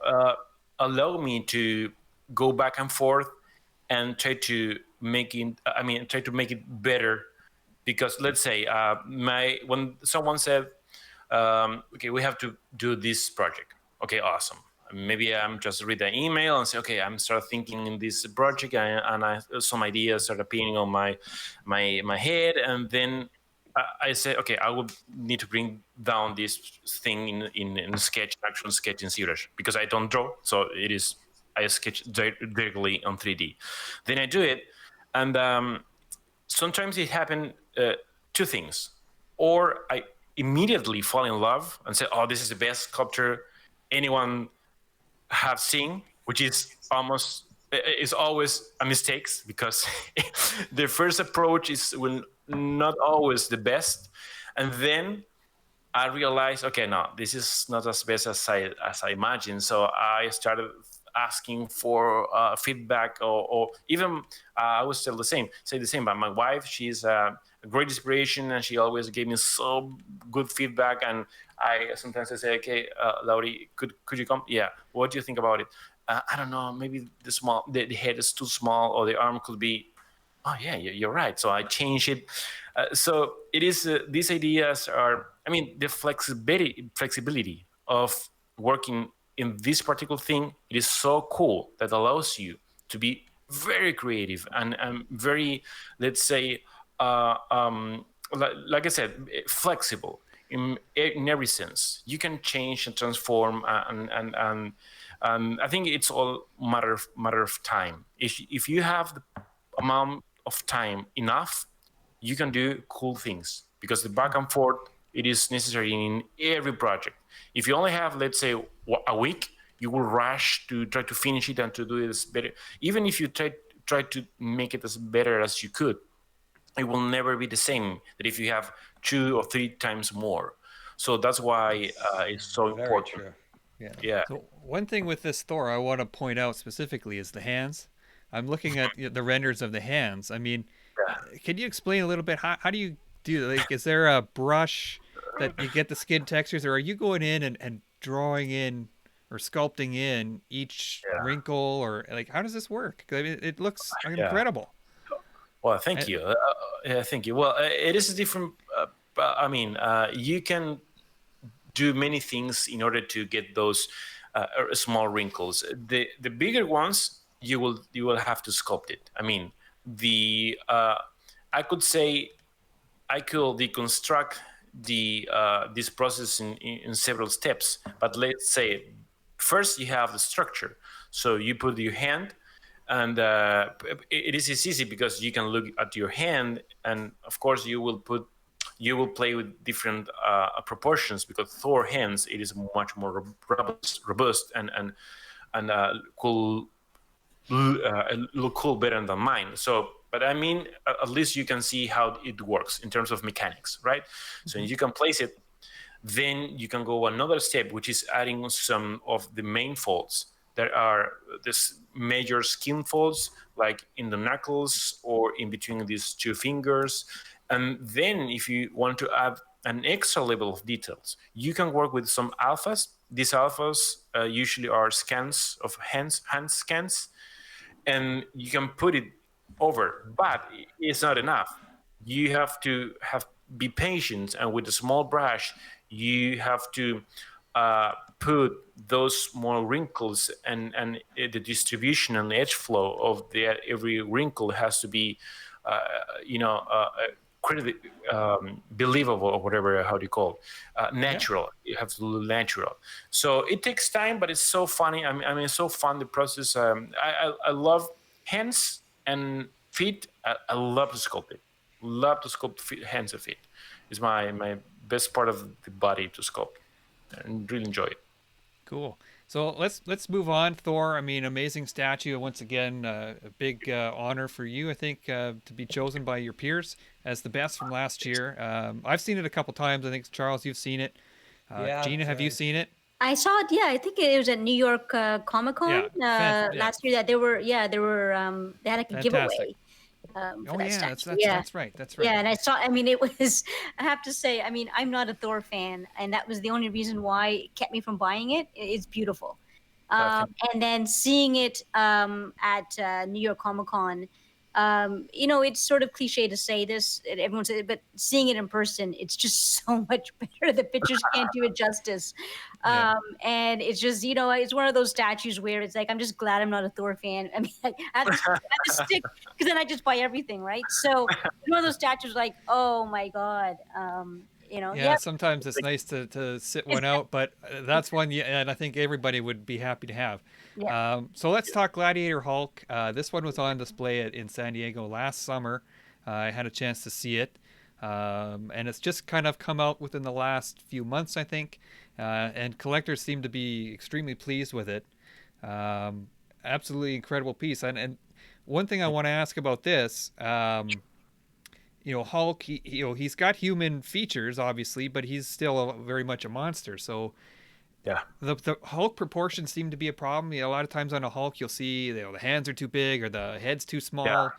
uh, allow me to go back and forth and try to make it. I mean, try to make it better. Because let's say my when someone said, okay, we have to do this project. Okay, awesome. Maybe I'm just read an email and say, okay, I'm start thinking in this project, and some ideas start appearing on my head, and then I say, okay, I would need to bring down this thing in sketch, actual sketch in ZBrush, because I don't draw, so it is I sketch directly on 3D. Then I do it, and sometimes it happened two things, or I immediately fall in love and say, oh, this is the best sculpture anyone have seen, which is always a mistake, because the first approach is will not always the best, and then I realized, okay, no, this is not as best as I imagined. So I started asking for feedback, or even I was still say the same. But my wife, she's a great inspiration, and she always gave me so good feedback. And I sometimes I say, okay, Laurie, could you come? Yeah. What do you think about it? I don't know. Maybe the head is too small, or the arm could be. Oh yeah, you're right. So I changed it. So it is. These ideas are. I mean, the flexibility of working in this particular thing. It is so cool that allows you to be very creative and very, let's say, like I said, flexible in every sense. You can change and transform, and I think it's all matter of time. If you have the amount of time enough, you can do cool things, because the back and forth, it is necessary in every project. If you only have, let's say, a week, you will rush to try to finish it and to do it better. Even if you try to make it as better as you could, it will never be the same that if you have 2 or 3 times more. So that's why it's so Very important. true. Yeah. Yeah. So one thing with this Thor I want to point out specifically is the hands. I'm looking at the renders of the hands. I mean, can you explain a little bit how do you do, like, is there a brush that you get the skin textures, or are you going in and drawing in or sculpting in each Yeah. wrinkle, or like how does this work? 'Cause I mean, it looks Yeah. incredible. Well, thank And, you. Yeah, thank you. Well, it is a different. I mean, you can do many things in order to get those small wrinkles. The bigger ones, you will have to sculpt it. I mean, I could say I could deconstruct this process in several steps. But let's say first you have the structure. So you put your hand, and it is easy because you can look at your hand, and of course you will play with different proportions, because Thor hands, it is much more robust and cool, look cool better than mine. So, but I mean, at least you can see how it works in terms of mechanics, right? So you can place it, then you can go another step, which is adding some of the main folds. there are this major skin folds, like in the knuckles or in between these two fingers. And then if you want to add an extra level of details, you can work with some alphas. These alphas usually are scans of hand scans, and you can put it over, but it's not enough. You have to be patient, and with a small brush you have to put those small wrinkles, and the distribution and edge flow of every wrinkle has to be uh, you know uh, believable, or whatever, how do you call it, Yeah. natural. You have to look natural. So it takes time, but it's so funny. I mean, it's so fun, the process. I love hands and feet. I love to sculpt it. Love to sculpt hands and feet. It's my best part of the body to sculpt, and really enjoy it. Cool. So let's move on. Thor. I mean, amazing statue. Once again, a big honor for you, I think, to be chosen by your peers as the best from last year. I've seen it a couple times. I think Charles, you've seen it. Yeah, Gina, that's have you right. seen it? I saw it. Yeah, I think it was at New York Comic Con Yeah. Yeah. last year. That they were, yeah, they were. They had like a Fantastic. giveaway for Oh that yeah, statue. Yeah, that's right. That's right. yeah, and I saw. I mean, it was. I have to say. I mean, I'm not a Thor fan, and that was the only reason why it kept me from buying it. It's beautiful. Thank And then seeing it at New York Comic Con, it's sort of cliche to say this, and everyone says it, but seeing it in person, it's just so much better. The pictures can't do it justice. Yeah. And it's just, it's one of those statues where it's like, I'm just glad I'm not a Thor fan. I mean, I have to stick, because then I just buy everything, right? So it's one of those statues like, oh my God. Yeah, Yeah, sometimes it's nice to sit one out, but that's one, yeah, and I think everybody would be happy to have. yeah. So let's talk Gladiator Hulk. This one was on display in San Diego last summer. I had a chance to see it, and it's just kind of come out within the last few months, I think, and collectors seem to be extremely pleased with it. Absolutely incredible piece. And one thing I want to ask about this. Hulk, he's got human features, obviously, but he's still very much a monster. So Yeah. the Hulk proportions seem to be a problem. A lot of times on a Hulk, you'll see the hands are too big or the head's too Yeah. small.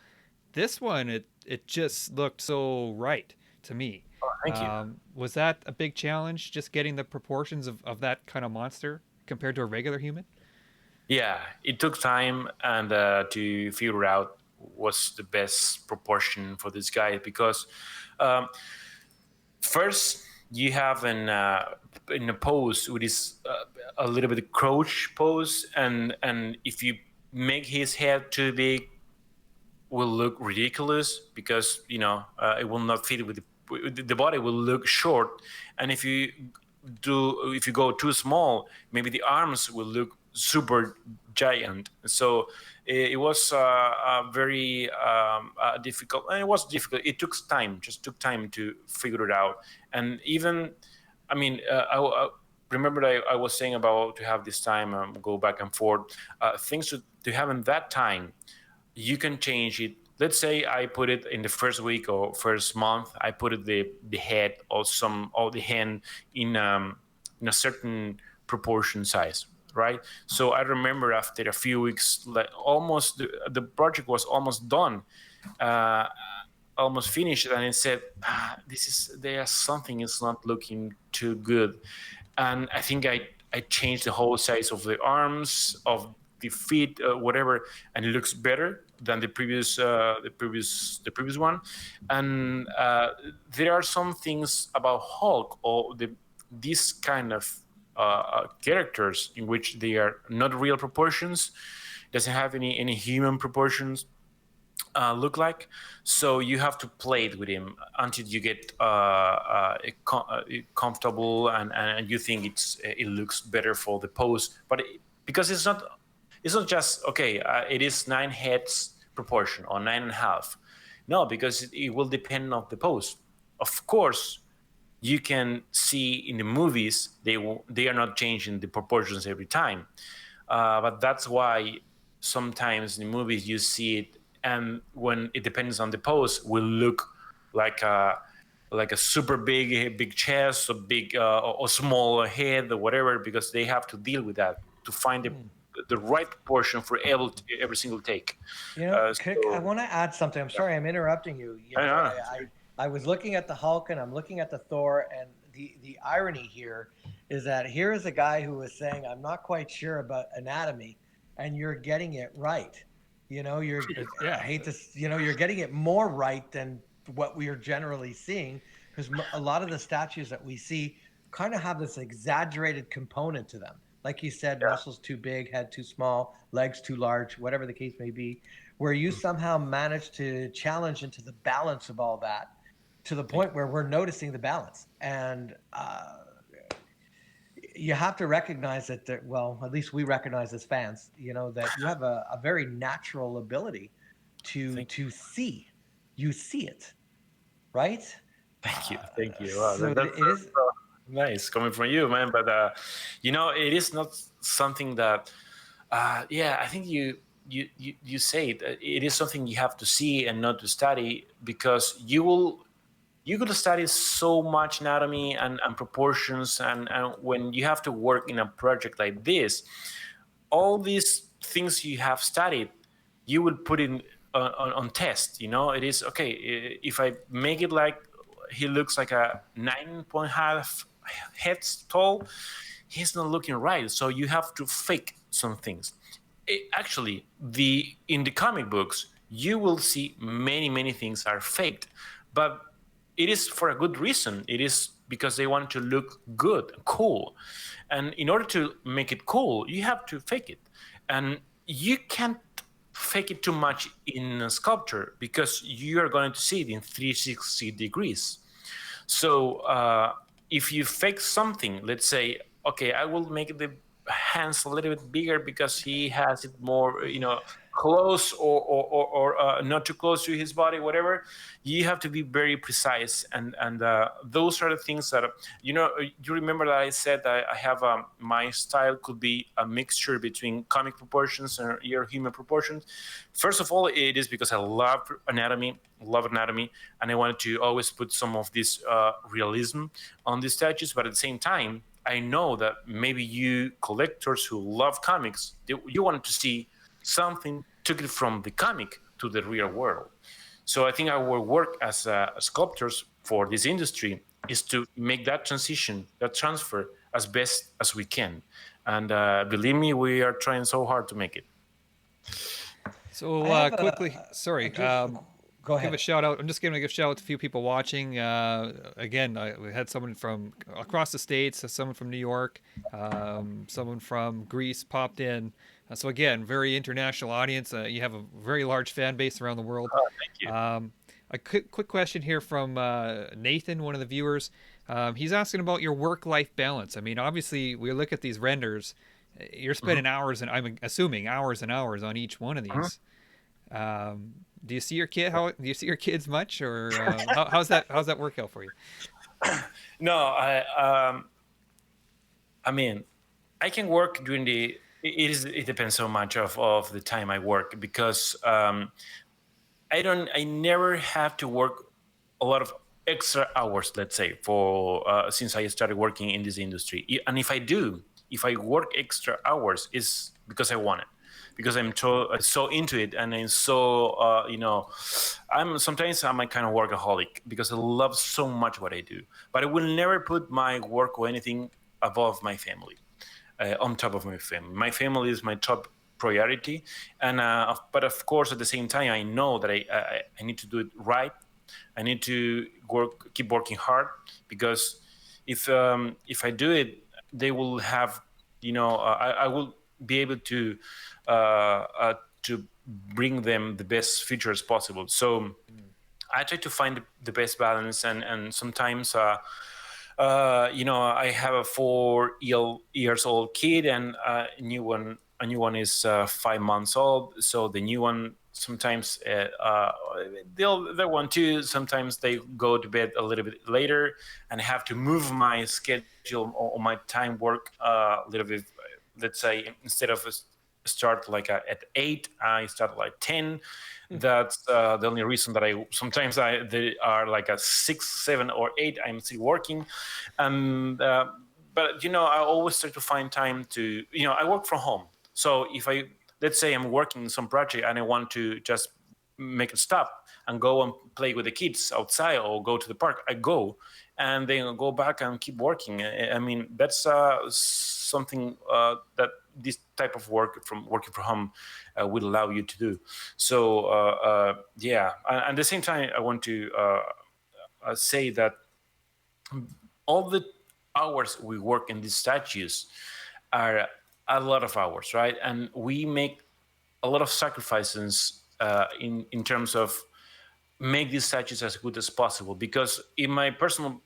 This one, it just looked so right to me. Oh, thank you. Was that a big challenge, just getting the proportions of that kind of monster compared to a regular human? Yeah, it took time and to figure out what's the best proportion for this guy, because um, first you have in a pose with this a little bit crouch pose, and if you make his head too big, will look ridiculous, because it will not fit with the body will look short. And if you go too small, maybe the arms will look super giant. So it was very difficult, and it was difficult. It took time, just took time to figure it out. And even, I mean, I remember I was saying about to have this time, go back and forth, things to have in that time. You can change it. Let's say I put it in the first week or first month. I put it the head or the hand in a certain proportion size, right? So I remember after a few weeks, like almost the project was almost done, uh, almost finished, and I said, there's something is not looking too good, and I think I changed the whole size of the arms, of the feet, whatever, and it looks better than the previous one. And there are some things about Hulk or these kind of characters in which they are not real proportions, doesn't have any human proportions look like. So you have to play it with him until you get comfortable, and you think it looks better for the pose. But because it's not just okay. It is 9 heads proportion or 9.5. No, because it will depend on the pose. Of course, you can see in the movies they are not changing the proportions every time, but that's why sometimes in the movies you see it, and when it depends on the pose, will look like a super big chest or big or small head or whatever, because they have to deal with that to find the right proportion for every single take. Kick, I So want to add something. I'm sorry, I'm interrupting you. I don't know. I was looking at the Hulk and I'm looking at the Thor, and the irony here is that here is a guy who was saying, I'm not quite sure about anatomy, and you're getting it right. I Yeah. hate this, you're getting it more right than what we are generally seeing, because a lot of the statues that we see kind of have this exaggerated component to them. Like you said, Yeah. muscles too big, head too small, legs too large, whatever the case may be, where you somehow manage to challenge into the balance of all that to the point where we're noticing the balance. And you have to recognize that, well, at least we recognize as fans, that you have a very natural ability to see. You see it, right? Thank you. Wow, So that's it is. so nice coming from you, man. But it is not something that. Yeah, I think you say it. It is something you have to see and not to study, because you could study so much anatomy and proportions, and when you have to work in a project like this, all these things you have studied, you will put in on test. It is okay if I make it like he looks like a 9.5 heads tall, he's not looking right. So you have to fake some things. Actually, in the comic books, you will see many things are faked, but it is for a good reason. It is because they want to look good, cool, and in order to make it cool, you have to fake it, and you can't fake it too much in a sculpture because you are going to see it in 360 degrees. So if you fake something, let's say, okay, I will make the hands a little bit bigger because he has it more, close or not too close to his body, whatever. You have to be very precise, and those are the things that you remember that I said that I have my style could be a mixture between comic proportions and your human proportions. First of all, it is because I love anatomy, and I wanted to always put some of this realism on the statues, but at the same time, I know that maybe you collectors who love comics, you wanted to see something took it from the comic to the real world. So I think our work as sculptors for this industry is to make that transition, that transfer, as best as we can. And believe me, we are trying so hard to make it. So I have quickly, sorry. Go Give a ahead. shout out. I'm just going to give a shout out to a few people watching. Again, we had someone from across the states, someone from New York, someone from Greece popped in. So again, very international audience. You have a very large fan base around the world. Oh, thank you. A quick question here from Nathan, one of the viewers. He's asking about your work-life balance. I mean, obviously, we look at these renders. You're spending hours, and I'm assuming hours and hours on each one of these. Do you see your kid? Do you see your kids much, or how's that work out for you? No, I mean, I can work during the. It depends so much of the time I work, because I never have to work a lot of extra hours, let's say, for since I started working in this industry. And if I work extra hours, is because I want it, because I'm so into it, and I'm so I'm a kind of workaholic because I love so much what I do. But I will never put my work or anything above my family, on top of my family. My family is my top priority, and but of course at the same time I know that I need to do it right. I need to keep working hard, because if I do it, they will have, I will be able to bring them the best features possible. So I try to find the best balance, and sometimes I have a 4 years old kid, and a new one is 5 months old. So the new one sometimes they want to. Sometimes they go to bed a little bit later, and I have to move my schedule or my time work a little bit. Let's say instead of start like at 8, I start like 10. That's the only reason that they are like a 6, 7, or 8. I'm still working, and but I always try to find time to I work from home, So if let's say I'm working on some project and I want to just make it stop and go and play with the kids outside or go to the park, I go and then go back and keep working. I mean, that's something that this type of working from home will allow you to do. So yeah, and at the same time, I want to say that all the hours we work in these statues are a lot of hours, right? And we make a lot of sacrifices in terms of make these statues as good as possible. Because in my personal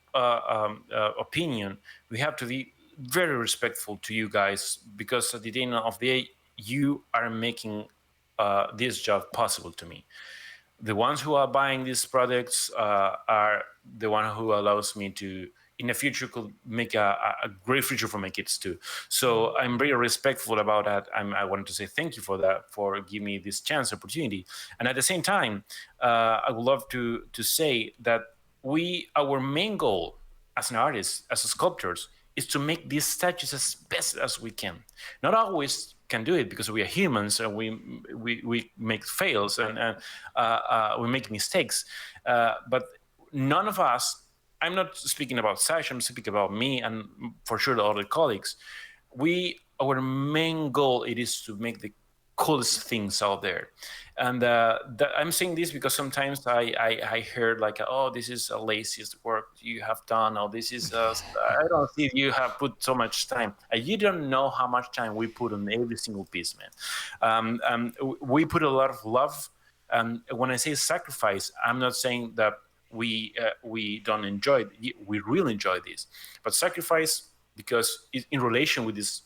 opinion, we have to be very respectful to you guys, because at the end of the day, you are making this job possible to me. The ones who are buying these products are the one who allows me to in the future could make a great future for my kids too. So I'm very respectful about that. I want to say thank you for that, for giving me this chance, opportunity. And at the same time, I would love to say that our main goal as an artist, as a sculptors, is to make these statues as best as we can. Not always can do it because we are humans and we make fails and we make mistakes. But none of us, I'm not speaking about Sash, I'm speaking about me and for sure the other colleagues. Our main goal it is to make the coolest things out there. And I'm saying this because sometimes I heard like, oh, this is the laziest work you have done, or this is, I don't think you have put so much time. You don't know how much time we put on every single piece, man. We put a lot of love. When I say sacrifice, I'm not saying that we don't enjoy it. We really enjoy this. But sacrifice, because in relation with this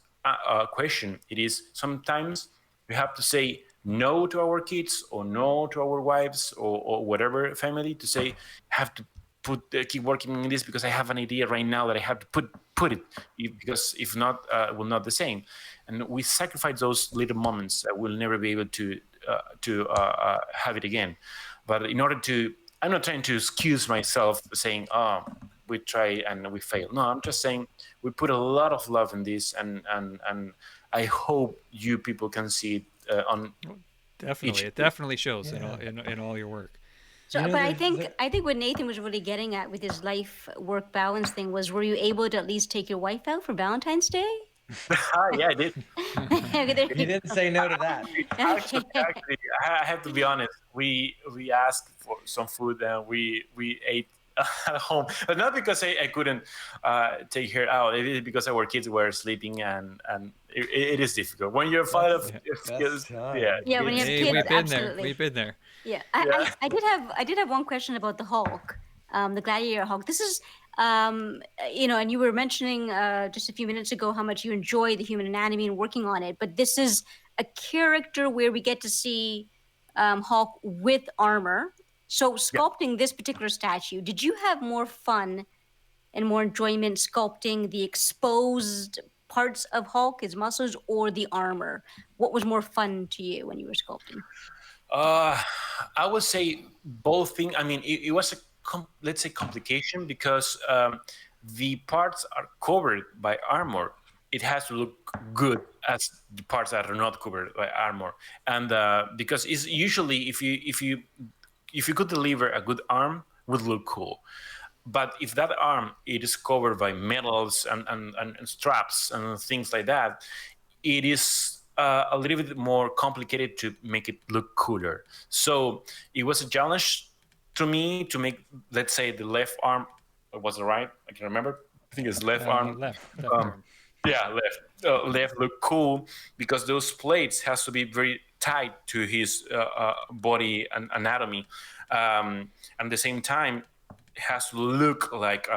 question, it is sometimes we have to say no to our kids or no to our wives or whatever family to say, have to keep working on this because I have an idea right now that I have to put it, because if not, it will not the same. And we sacrifice those little moments that we'll never be able to have it again. But in order to, I'm not trying to excuse myself saying, oh, we try and we fail. No, I'm just saying we put a lot of love in this, and I hope you people can see it on. Definitely, it definitely shows in all your work. So, but I think what Nathan was really getting at with his life work balance thing was, were you able to at least take your wife out for Valentine's Day? Yeah, I did. He didn't say no to that. Actually, I have to be honest. We asked for some food and we ate at home, but not because I couldn't take her out. It is because our kids were sleeping, and it is difficult when you're father of kids. Yeah, when you have kids, we've been absolutely. there. We've been there. Yeah, I did have one question about the Hulk, the Gladiator Hulk. This is, and you were mentioning just a few minutes ago how much you enjoy the human anatomy and working on it. But this is a character where we get to see Hulk with armor. So sculpting this particular statue, did you have more fun and more enjoyment sculpting the exposed parts of Hulk, his muscles, or the armor? What was more fun to you when you were sculpting? I would say both things. I mean, it was let's say complication, because the parts are covered by armor. It has to look good as the parts that are not covered by armor, and because it's usually if you could deliver a good arm, would look cool. But if that arm it is covered by metals and straps and things like that, it is a little bit more complicated to make it look cooler. So it was a challenge to me to make, let's say, the left arm. Was it right? I can remember. I think it's left arm. Left arm. Yeah, left look cool, because those plates has to be very tight to his body and anatomy. At the same time, it has to look like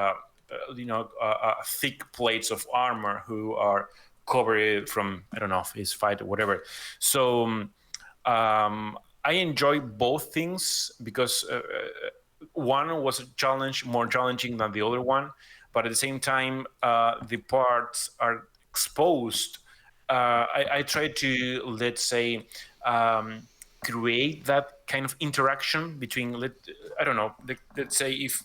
thick plates of armor who are covered from, I don't know, if it's fight or whatever. So I enjoy both things, because one was a challenge, more challenging than the other one, but at the same time, the parts are exposed. I try to, let's say, create that kind of interaction between, I don't know, let's say if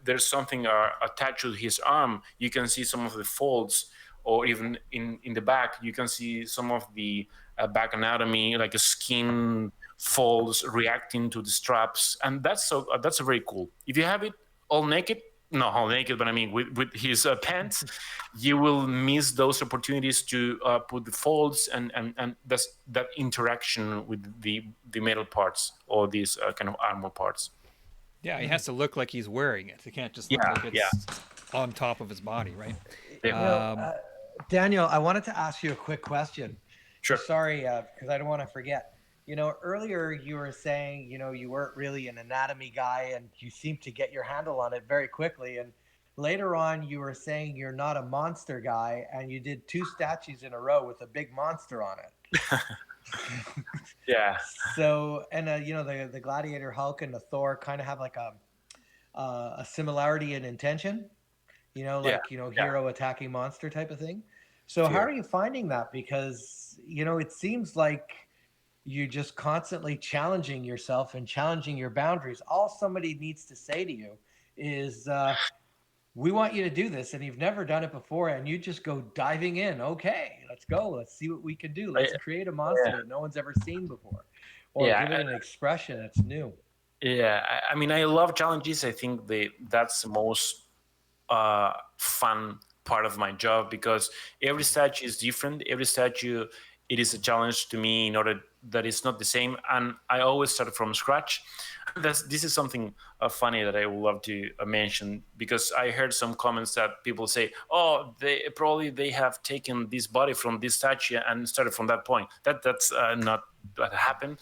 there's something attached to his arm, you can see some of the folds or even in the back, you can see some of the back anatomy, like a skin folds reacting to the straps, and that's very cool. If you have it all naked, not all naked, but I mean with his pants, you will miss those opportunities to put the folds and that's that interaction with the metal parts or these kind of armor parts. Yeah, he has to look like he's wearing it. It can't just look Yeah, like yeah, it's on top of his body, right? You know, Um, Daniel, I wanted to ask you a quick question. sure. Sorry, because I don't want to forget. You know, earlier you were saying, you know, you weren't really an anatomy guy and you seemed to get your handle on it very quickly. And later on, you were saying you're not a monster guy and you did two statues in a row with a big monster on it. Yeah, So, and you know, the Gladiator Hulk and the Thor kind of have like a similarity in intention, you know, yeah, like, you know, yeah. hero attacking monster type of thing. So how Fear. are you finding that? Because, you know, it seems like you're just constantly challenging yourself and challenging your boundaries. All somebody needs to say to you is, we want you to do this, and you've never done it before, and you just go diving in. Okay, let's go. Let's see what we can do. Let's create a monster Yeah, that no one's ever seen before, or yeah. give it an expression that's new. Yeah, I mean, I love challenges. I think that's the most fun part of my job because every statue is different. Every statue, it is a challenge to me in order that it's not the same. And I always start from scratch. This is something funny that I would love to mention because I heard some comments that people say, "Oh, they have taken this body from this statue and started from that point." That's not what happened.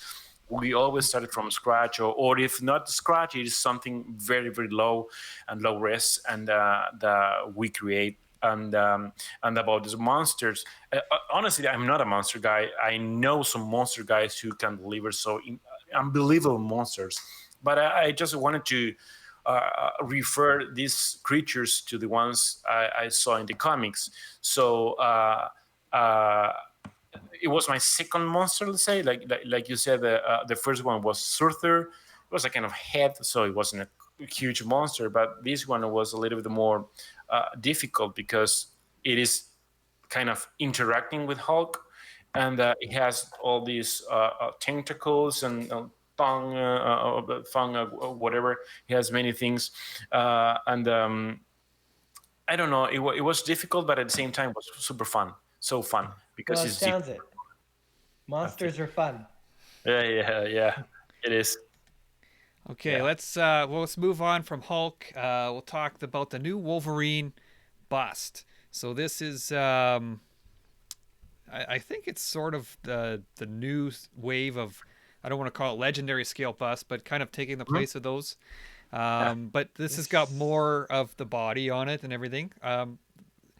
We always started from scratch, or if not scratch, it is something very, very low and low res, and that we create. And about these monsters, honestly, I'm not a monster guy. I know some monster guys who can deliver unbelievable monsters, but I just wanted to refer these creatures to the ones I saw in the comics. So uh, it was my second monster, let's say. Like you said, the first one was Surther. It was a kind of head, so it wasn't a huge monster. But this one was a little bit more difficult because it is kind of interacting with Hulk, and it has all these tentacles and tongue, whatever. He has many things, and I don't know. It was difficult, but at the same time, it was super fun. So fun because Well, it it's deep. sounds it. Okay. Monsters are fun. Yeah, yeah, yeah. It is. okay, Yeah. let's move on from Hulk. We'll talk about the new Wolverine Bust. So this is I think it's sort of the new wave of, I don't want to call it legendary scale bust, but kind of taking the Mhm. place of those. Yeah. But this has got This more of the body on it and everything.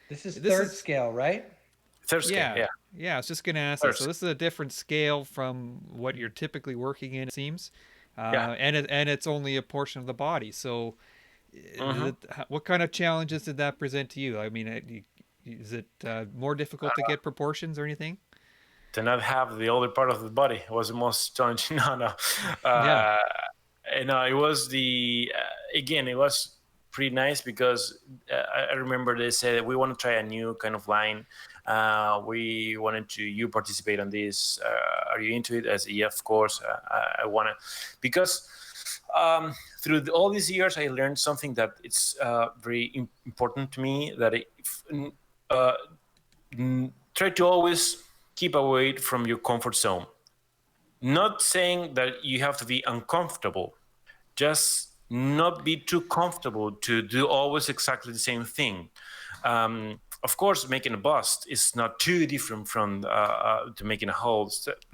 this is This third is scale, right? Third scale. Yeah, Yeah. yeah. I was just gonna ask that. Third So scale. this is a different scale from what you're typically working in, it seems, Yeah. and it's only a portion of the body. So, Hmm. what kind of challenges did that present to you? I mean, is it more difficult to get proportions or anything? To not have the other part of the body was the most challenging. No, no. Yeah. Uh, no, it was again. It was pretty nice because I remember they said we want to try a new kind of line. We wanted to you participate on this. Are you into it? As yeah, of course. I want to because through all these years, I learned something that it's very important to me. That uh, try to always keep away from your comfort zone. Not saying that you have to be uncomfortable, just not be too comfortable to do always exactly the same thing. Of course, making a bust is not too different from to making a whole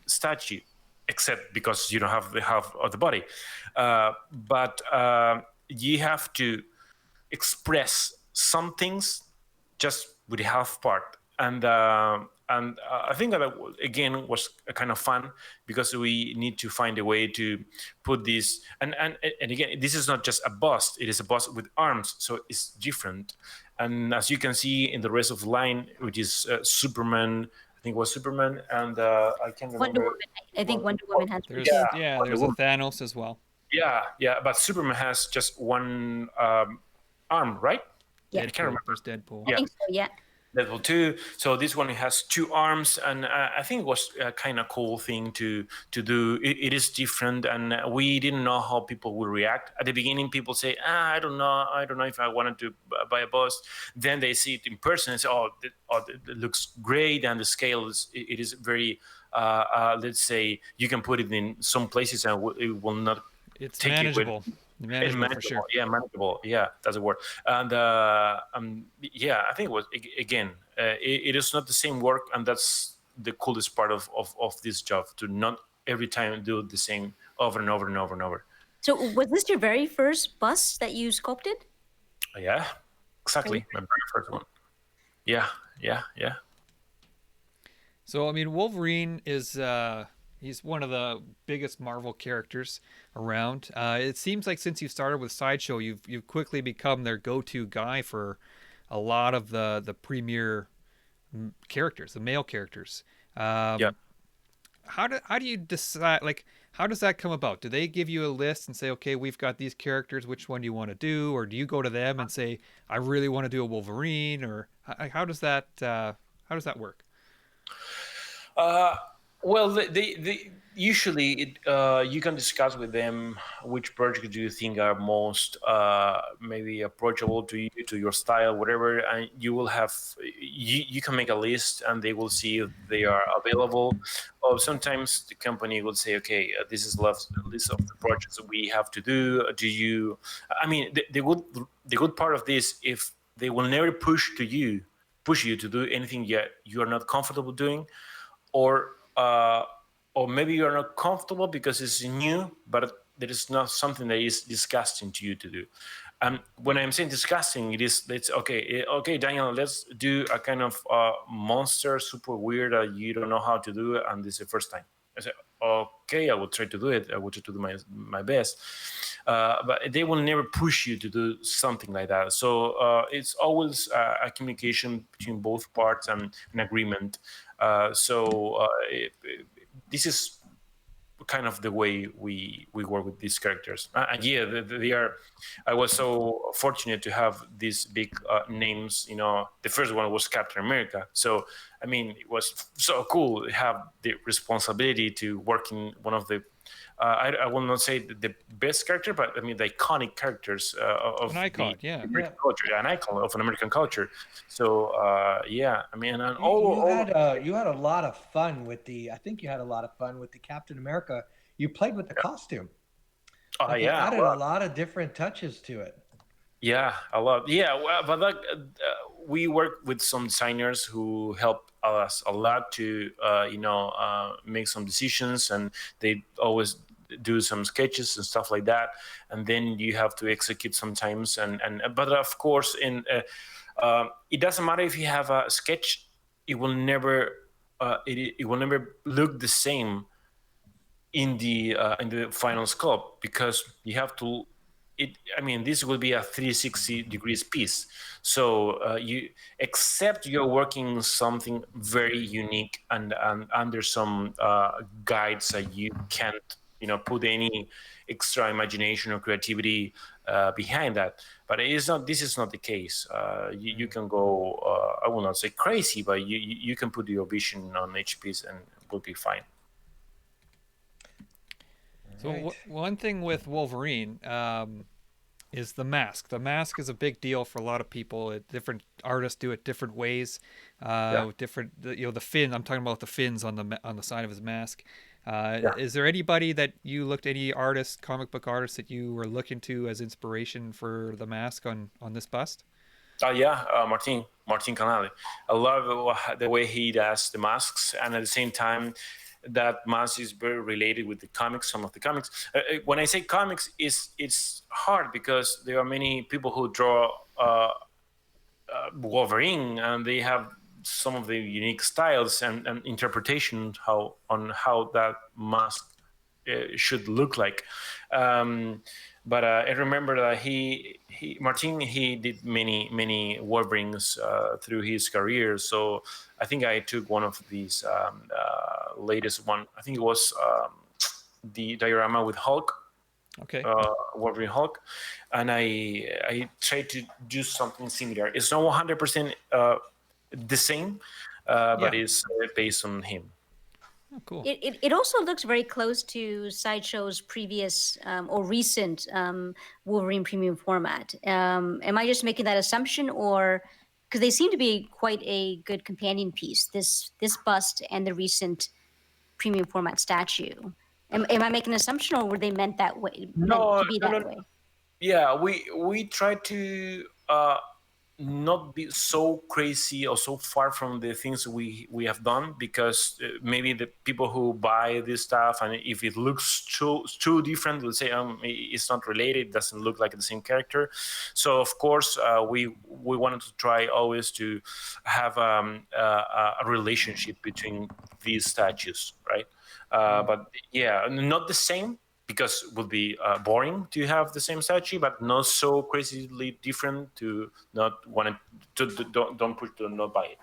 statue, except because you don't have the half of the body. But you have to express some things just with the half part, and I think that again was kind of fun because we need to find a way to put this and again this is not just a bust, it is a bust with arms, so it's different. And as you can see in the rest of the line, which is Superman, I think it was Superman, and I can't Wonder remember. Woman. I think Well, Wonder Woman has one There's too. yeah, Wonder there's a Woman. Thanos as well. Yeah, but Superman has just one arm, right? Yeah, I can't remember. There's Deadpool. I Yeah, think so. Yeah. Level 2. So this one has 2 arms, and I think it was a kind of cool thing to do. It is different, and we didn't know how people will react. At the beginning, people say, I don't know if I wanted to buy a bust. Then they see it in person and say, it looks great, and the scale it is very, let's say, you can put it in some places and it will not It's take you with. manageable. It's Manageable for manageable, sure. yeah, manageable, yeah, that's a word. And yeah, I think it was again, it is not the same work, and that's the coolest part of this job, to not every time do the same over and over and over and over. So, was this your very first bust that you sculpted? Yeah, exactly, my very first one. Yeah, yeah, yeah. So I mean, Wolverine is he's one of the biggest Marvel characters around. It seems like since you started with Sideshow, you've quickly become their go-to guy for a lot of the premier characters, the male characters. Yeah. Um, how do you decide? Like, how does that come about? Do they give you a list and say, okay, we've got these characters, which one do you want to do, or do you go to them and say, I really want to do a Wolverine, or how does that work? Uh, well, they usually you can discuss with them which projects do you think are most maybe approachable to you, to your style, whatever, and you will have you can make a list, and they will see if they are available. Or sometimes the company will say, okay, this is list of the projects that we have to do. Do you? I mean, the good part of this, if they will never push you to do anything yet you are not comfortable doing, or or maybe you're not comfortable because it's new, but there is not something that is disgusting to you to do. When I'm saying disgusting, it's okay. Okay, Daniel, let's do a kind of monster, super weird that you don't know how to do it, and this is the first time. I say, okay, I will try to do it. I will try to do my best. But they will never push you to do something like that. So it's always a communication between both parts and an agreement. This is kind of the way we work with these characters. And yeah, they are. I was so fortunate to have these big names. You know, the first one was Captain America. So I mean, it was so cool to have the responsibility to work in one of the. I will not say the best character, but I mean the iconic characters of An icon, the yeah. American culture, an icon of an American culture. So yeah, I mean, and You had a lot of fun with the. I think you had a lot of fun with the Captain America. You played with the costume. Like you yeah, added a well, lot of different touches to it. yeah, a lot. Yeah, well, but like, we work with some designers who help us a lot to, make some decisions, and they always do some sketches and stuff like that. And then you have to execute sometimes. But of course, it doesn't matter if you have a sketch; it will never, it will never look the same in the final scope, because you have to I mean, this will be a 360 degrees piece. So you except you're working something very unique, and under some guides that you can't put any extra imagination or creativity behind that. But it is not this is not the case. You can go I will not say crazy, but you can put your vision on each piece and it will be fine. So Right. one thing with Wolverine is the mask. The mask is a big deal for a lot of people. Different artists do it different ways. Yeah. The fin. I'm talking about the fins on the side of his mask. Yeah. Is there anybody that you looked, any artist, comic book artist that you were looking to as inspiration for the mask on this bust? Yeah, Martin Canale. I love the way he does the masks, and at the same time, that mask is very related with the comics. Some of the comics. When I say comics, it's hard because there are many people who draw Wolverine, and they have some of the unique styles and interpretation how that mask should look like. Um, but I remember that Martin he did many Wolverines through his career. So I think I took one of these latest one. I think it was the diorama with Hulk, Okay. Wolverine Hulk, and I tried to do something similar. It's not 100% the same, Yeah. but it's based on him. Oh, cool. It also looks very close to Sideshow's previous or recent Wolverine premium format. Am I just making that assumption, or because they seem to be quite a good companion piece, this bust and the recent premium format statue? Am I making an assumption, or were they meant that way, meant No, to be no, that no. way? Yeah, we try to not be so crazy or so far from the things we have done, because maybe the people who buy this stuff, and if it looks too different, let's say it's not related, doesn't look like the same character. So of course we wanted to try always to have a relationship between these statues, right? But yeah, not the same, because it would be boring to have the same statue, but not so crazily different to not want don't push to not buy it.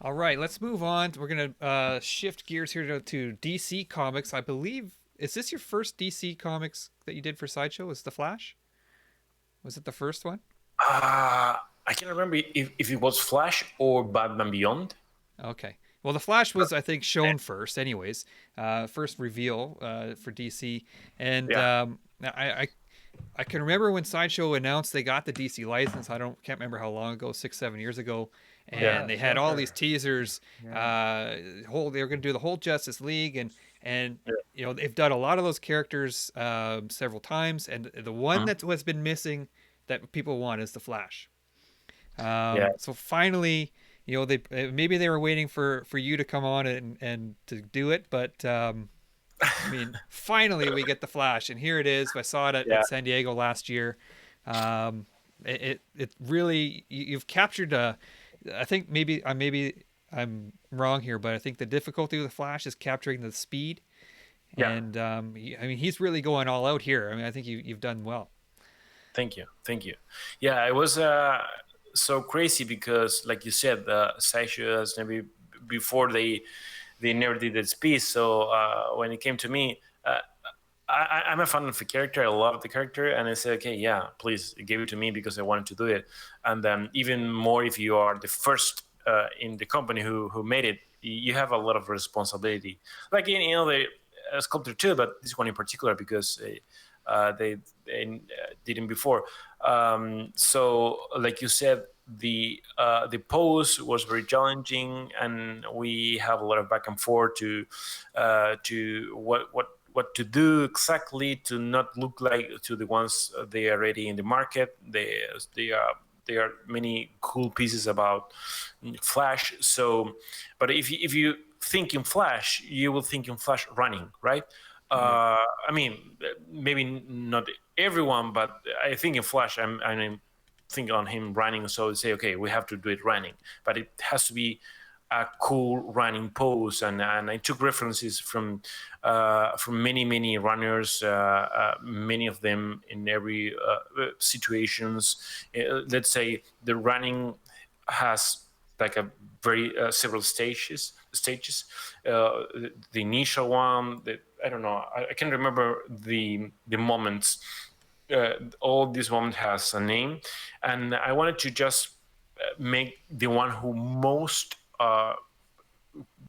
All right, let's move on. We're gonna shift gears here to DC Comics. I believe, is this your first DC Comics that you did for Sideshow? Was the Flash? Was it the first one? I can't remember if it was Flash or Batman Beyond. Okay. Well, the Flash was, I think, shown first, anyways. First reveal for DC, and Yeah, I can remember when Sideshow announced they got the DC license. Can't remember how long ago, 6 7 years ago, yeah, and they Yes, had all Joker. these teasers. Yeah. They were going to do the whole Justice League, and yeah. they've done a lot of those characters several times, and the one Mhm. that has been missing that people want is the Flash. Yeah. So finally, they maybe they were waiting for you to come on and to do it, but I mean, finally we get the Flash, and here it is. I saw it Yeah. at San Diego last year. Um, it really you've captured a. I think maybe I'm wrong here, but I think the difficulty with the Flash is capturing the speed, Yeah. and I mean he's really going all out here. I mean, I think you've done well. Thank you. Thank you. Yeah, it was so crazy because, like you said, Sideshow has never before they never did this piece. So when it came to me, I'm a fan of the character. I love the character, and I said, okay, yeah, please give it to me because I wanted to do it. And even more if you are the first in the company who made it, you have a lot of responsibility. Like in the sculptor too, but this one in particular because they didn't before. So, like you said, the pose was very challenging, and we have a lot of back and forth to what to do exactly to not look like to the ones they are already in the market. They are there are many cool pieces about Flash. So, but if you think in Flash, you will think in Flash running, right? I mean, maybe not everyone, but I think in Flash, I'm thinking on him running. So say, okay, we have to do it running, but it has to be a cool running pose. And I took references from many runners, many of them in every situations. Let's say the running has like a very several stages. The initial one, I don't know, I can't remember the moments. All this moment has a name, and I wanted to just make the one who most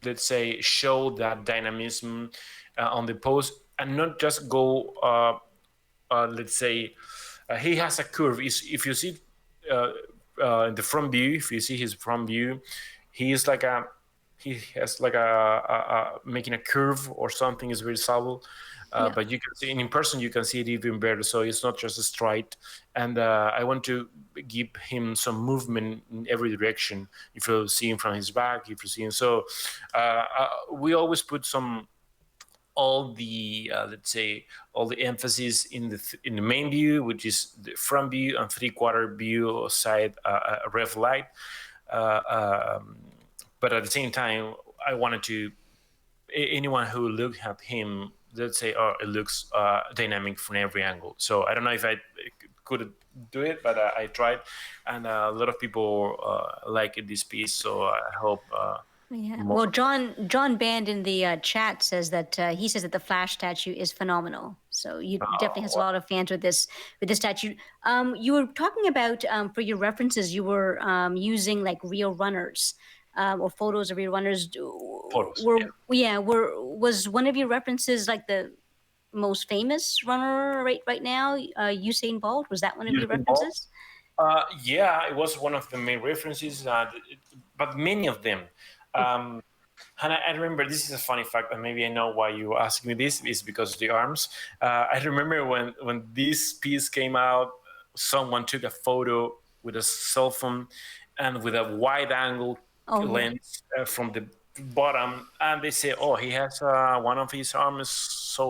let's say show that dynamism on the pose, and not just go let's say he has a curve. If you see in the front view, if you see his front view, he is like a he has like a making a curve or something is very subtle. Yeah. But you can see in person, you can see it even better. So it's not just a straight. And I want to give him some movement in every direction. If you see him from his back, if you see him, so we always put some all the let's say all the emphasis in the main view, which is the front view and three-quarter view side rev light. Uh, um, but at the same time, I wanted to anyone who looked at him, let's say, oh, it looks dynamic from every angle. So I don't know if I could do it, but I tried, and a lot of people like this piece. So I hope Yeah. more. Well, John Band in the chat says that he says that the Flash statue is phenomenal. So you definitely has a lot of fans with this statue. You were talking about for your references, you were using like real runners or photos of real runners. Photos. Were yeah, were was one of your references like the most famous runner right now, Usain Bolt? Was that one of Yeah. your references? Yeah, it was one of the main references, but many of them. Um, and I remember this is a funny fact, and maybe I know why you asked me this is because of the arms. I remember when this piece came out, someone took a photo with a cell phone and with a wide angle Oh yeah. lens from the bottom, and they say, "Oh, he has one of his arms so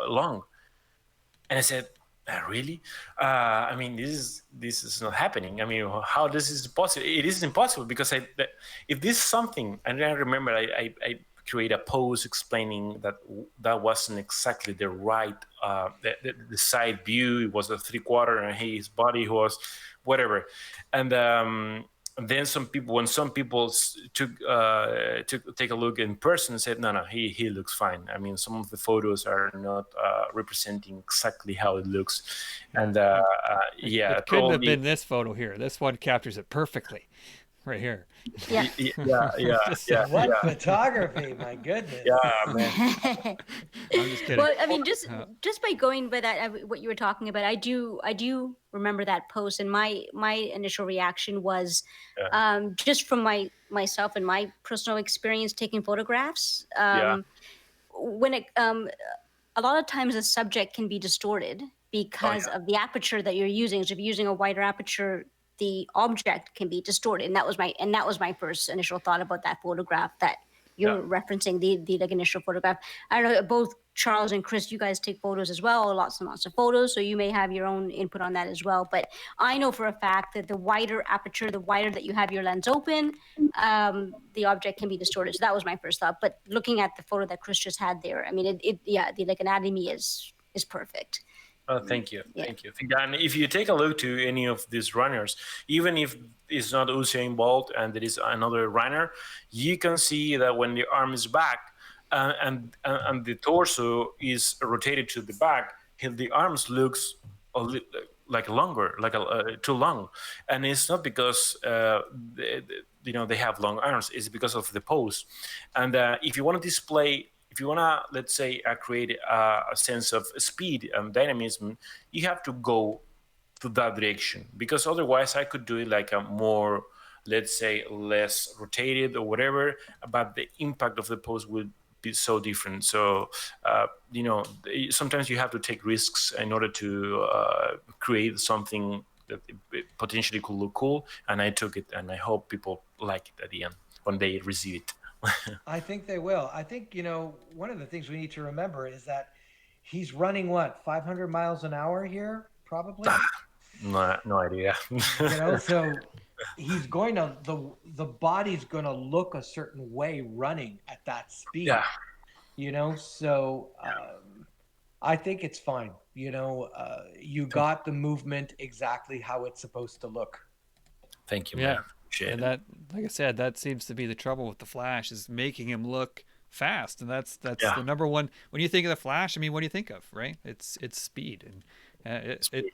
long." And I said, really? I mean, this is not happening. I mean, how this is possible? It is impossible because if this is something, and I remember I create a post explaining that that wasn't exactly the right the side view. It was a 3/4, and his body was whatever, and then when some people took take a look in person and said, no, he looks fine. I mean, some of the photos are not representing exactly how it looks, and yeah, It couldn't have probably. been this photo here. This one captures it perfectly, right here. Yeah. Yeah, Just yeah, saying. What yeah, photography? My goodness. yeah, man. I'm just kidding. Well, I mean, Uh, just by going by that, what you were talking about, I do remember that post, and my initial reaction was, Yeah, just from myself and my personal experience taking photographs. yeah, When it A lot of times the subject can be distorted oh because yeah, of the aperture that you're using. So if you're using a wider aperture, the object can be distorted, and that was my first initial thought about that photograph that yeah. you're referencing, the like initial photograph. I don't know, both Charles and Chris, you guys take photos as well, lots and lots of photos, so you may have your own input on that as well. But I know for a fact that the wider aperture, the wider that you have your lens open, the object can be distorted. So that was my first thought. But looking at the photo that Chris just had there, I mean, yeah, the like anatomy is perfect. Thank you, Yeah. thank you. And if you take a look to any of these runners, even if it's not Usain Bolt and there is another runner, you can see that when the arm is back and the torso is rotated to the back, the arms looks like longer, like too long, and it's not because they have long arms. It's because of the pose, and if you want to display. If you want to, let's say, create a sense of speed and dynamism, you have to go to that direction, because otherwise I could do it like a more, let's say, less rotated or whatever, but the impact of the pose would be so different. So sometimes you have to take risks in order to create something that potentially could look cool, and I took it, and I hope people like it at the end when they receive it. I think they will. I think, one of the things we need to remember is that he's running what, 500 miles an hour here, probably? No idea. So he's going to, the body's going to look a certain way running at that Yeah, speed, so I think it's fine. You got the movement exactly how it's supposed to look. thank you, man. yeah, Appreciate and it. that, like I said, that seems to be the trouble with the Flash is making him look fast, and that's Yeah, the number one. When you think of the Flash, I mean, what do you think of, right? It's speed, and speed.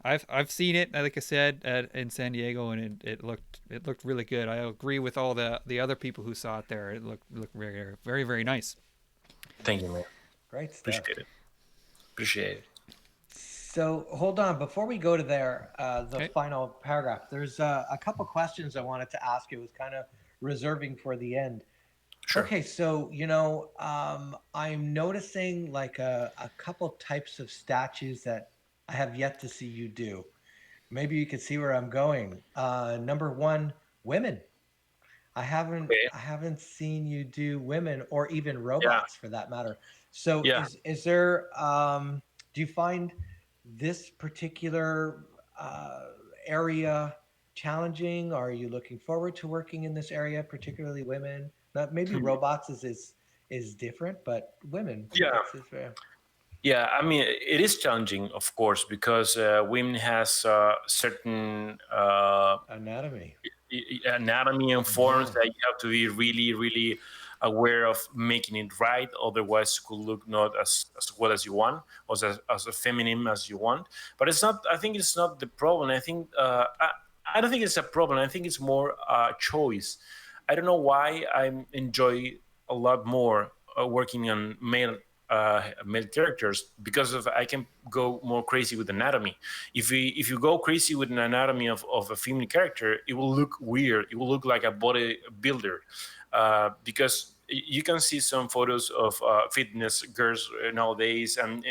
I've seen it, like I said, in San Diego, and it looked really good. I agree with all the other people who saw it there. It looked very very very nice. Thank you, man. Great stuff. Appreciate it. Appreciate it. So hold on, before we go to there, the Okay. final paragraph, there's a couple questions I wanted to ask you. It was kind of reserving for the end. Sure. Okay, so I'm noticing like a couple types of statues that I have yet to see you do. Maybe you can see where I'm going. Number one, women. I haven't Okay. I haven't seen you do women or even Yeah. robots for that matter. So Yeah. is there do you find this particular area challenging? Are you looking forward to working in this area, particularly women? Not maybe robots is different, but women. Yeah. It's fair. Yeah. I mean, it is challenging, of course, because women has certain Anatomy. anatomy and forms Yeah. that you have to be really, really aware of making it right. Otherwise, it could look not as well as you want, or as feminine as you want. But it's not. I think it's not the problem. I think I don't think it's a problem. I think it's more choice. I don't know why I enjoy a lot more working on male characters, because of I can go more crazy with anatomy. If you go crazy with an anatomy of a female character, it will look weird. It will look like a bodybuilder, because you can see some photos of fitness girls nowadays, and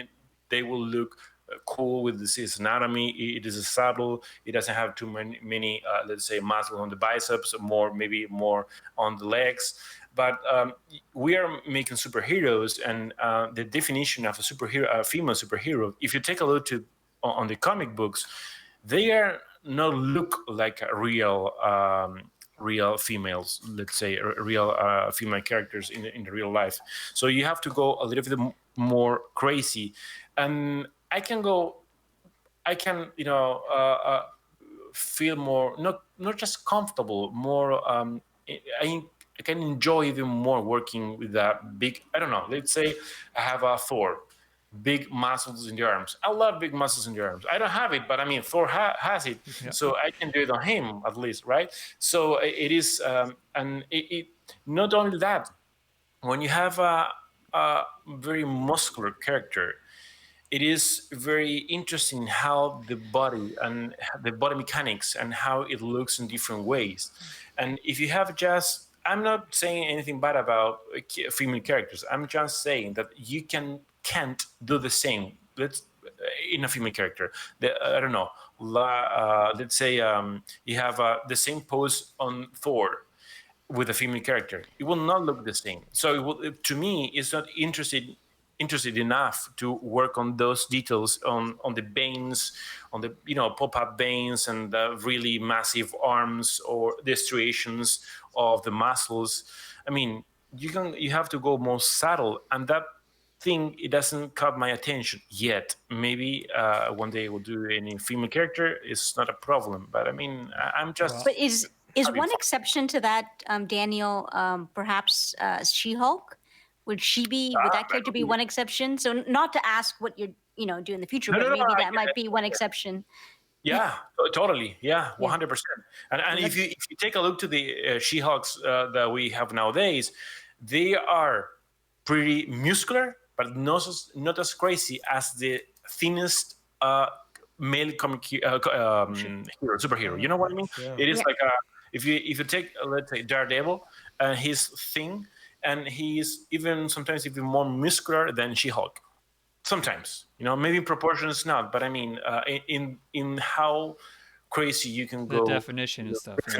they will look cool with this anatomy. It is a subtle. It doesn't have too many let's say, muscle on the biceps, more maybe more on the legs. But we are making superheroes, and the definition of a superhero, a female superhero, if you take a look to on the comic books, they are not look like a real females, let's say, real female characters in the real life. So you have to go a little bit more crazy, and I can, feel more, not just comfortable, more. I, I can enjoy even more working with that big. I don't know. Let's say I have a Thor, big muscles in the arms. I love big muscles in the arms. I don't have it, but I mean Thor has it, Yeah. so I can do it on him at least, right? So it is, and it not only that. When you have a very muscular character, it is very interesting how the body and the body mechanics and how it looks in different ways. And if you have just, I'm not saying anything bad about female characters. I'm just saying that you can't do the same. Let's in a female character. I don't know. Let's say you have the same pose on Thor with a female character, it will not look the same. So to me, it's not interested enough to work on those details on the veins, on the pop-up veins and the really massive arms, or the striations of the muscles. I mean, you have to go more subtle, and that thing, it doesn't caught my attention yet. Maybe one day we'll do any female character. It's not a problem, but I mean, I'm Well, just But is having one fun. exception to that, Daniel, perhaps She-Hulk? Would that character be one exception? So not to ask what you're do in the future, No, but no, no. maybe I that get might it. be one exception. Yeah, totally. Yeah, Yeah. 100%. And Like, if you take a look to the She-Hulks that we have nowadays, they are pretty muscular, but not as crazy as the thinnest male comic hero, superhero. You know what I mean? Comics, yeah. It is yeah. like a, if you take let's say Daredevil, he's thin, and he's even sometimes even more muscular than She-Hulk. Sometimes, maybe proportions not, but I mean, in how crazy you can the go, definition and stuff. Yeah.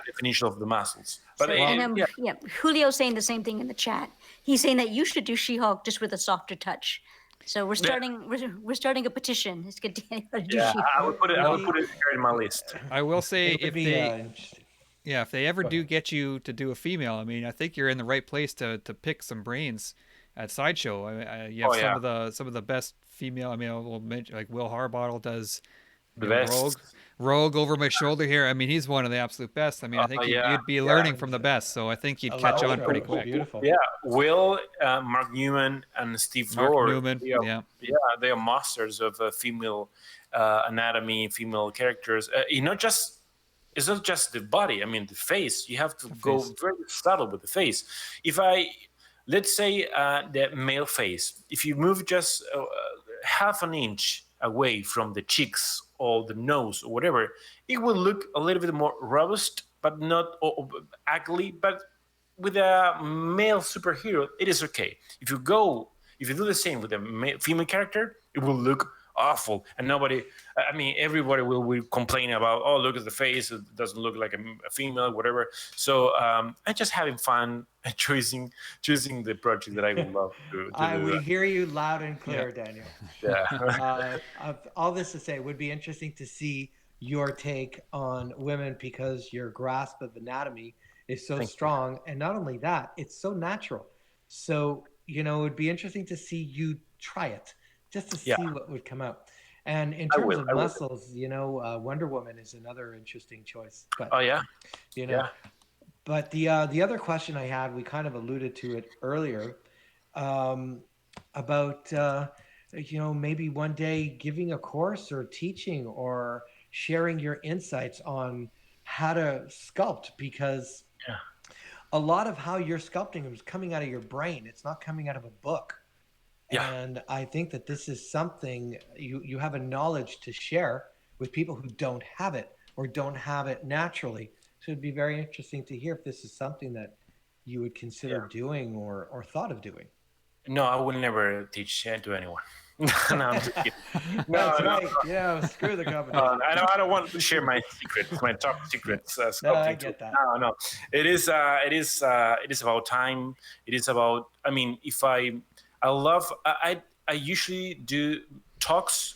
definition of the muscles. But So, and yeah, yeah, Julio's saying the same thing in the chat. He's saying that you should do She-Hulk just with a softer touch. So we're starting a petition. Let's get Daniel to do yeah, I would She-Hulk. put it. I would Maybe put it here in my list. I will say it would if be they interesting. yeah, if they ever Go do ahead. get you to do a female, I mean, I think you're in the right place to pick some brains at Sideshow. You have Oh yeah, some of the best female. I mean, we'll mention like Will Harbottle does, the best. Rogue over my shoulder here. I mean, he's one of the absolute best. I mean, I think Yeah, you'd be yeah. learning from the best, so I think you'd catch on Electro pretty was quick. beautiful. Yeah, Will, Mark Newman, and Steve Mark Lord. Newman, yeah. They are masters of female anatomy, female characters. It's not just the body. I mean, the face. You have to go face. very subtle with the face. Let's say the male face, if you move just half an inch away from the cheeks or the nose or whatever, it will look a little bit more robust, but not ugly. But with a male superhero, it is okay. If you do the same with a female character, it will look awful, and everybody will complain about, oh, look at the face, it doesn't look like a female, whatever. So I'm just having fun choosing the project that I would love to do. We hear you loud and clear, Daniel. Yeah. All this to say, it would be interesting to see your take on women, because your grasp of anatomy is so strong. And not only that, it's so natural. So, it would be interesting to see you try it, just to see Yeah. what would come out. And in I terms will. of I will. muscles, Wonder Woman is another interesting choice. Oh But yeah, you know, yeah, but the other question I had, we kind of alluded to it earlier, um, about maybe one day giving a course or teaching or sharing your insights on how to sculpt, because yeah, a lot of how you're sculpting is coming out of your brain. It's not coming out of a book. yeah. And I think that this is something you have a knowledge to share with people who don't have it or don't have it naturally. So it'd be very interesting to hear if this is something that you would consider Yeah. doing or thought of doing. No, I will never teach to anyone. No, I'm just kidding. No, That's no, right. Screw the competition. I don't want to share my secrets, my top secrets, No, I sculpting too. get that. No, no. It is about time. It is about. I mean, if I love. I usually do talks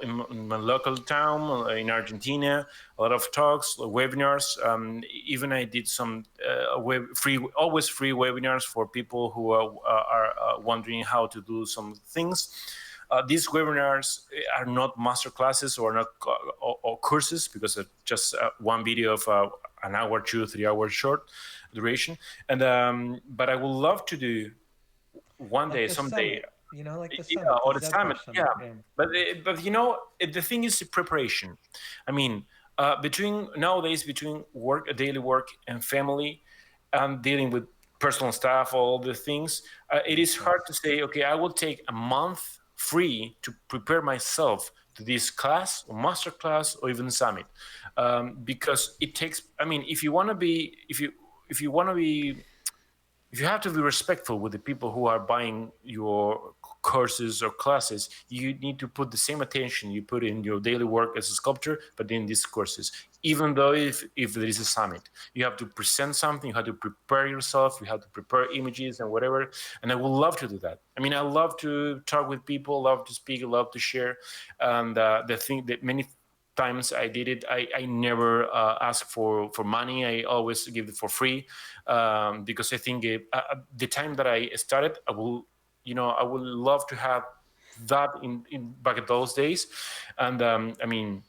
in my local town in Argentina. A lot of talks, webinars. Even I did some always free webinars for people who are wondering how to do some things. These webinars are not master classes or not or courses, because it's just one video of an hour, 2 3 hours short duration. And but I would love to do one Like day, the someday, summit, like the yeah, summit, the or the summit, ZBrush yeah. summit. Yeah. But the thing is the preparation. I mean, between nowadays, between work, daily work, and family, and dealing with personal stuff, all the things, it is hard to say, okay, I will take a month free to prepare myself to this class or master class or even summit, because it takes. I mean, if you want to be, if you want to be, if you have to be respectful with the people who are buying your courses or classes, you need to put the same attention you put in your daily work as a sculptor, but in these courses. Even though if there is a summit, you have to present something, you have to prepare yourself, you have to prepare images and whatever. And I would love to do that. I mean, I love to talk with people, love to speak, love to share. And the thing that many times I did it, I never ask for money. I always give it for free, because I think the time that I started, I would love to have that in back at those days. And I mean,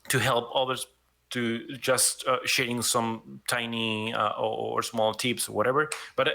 to help others, to just sharing some tiny or small tips or whatever. But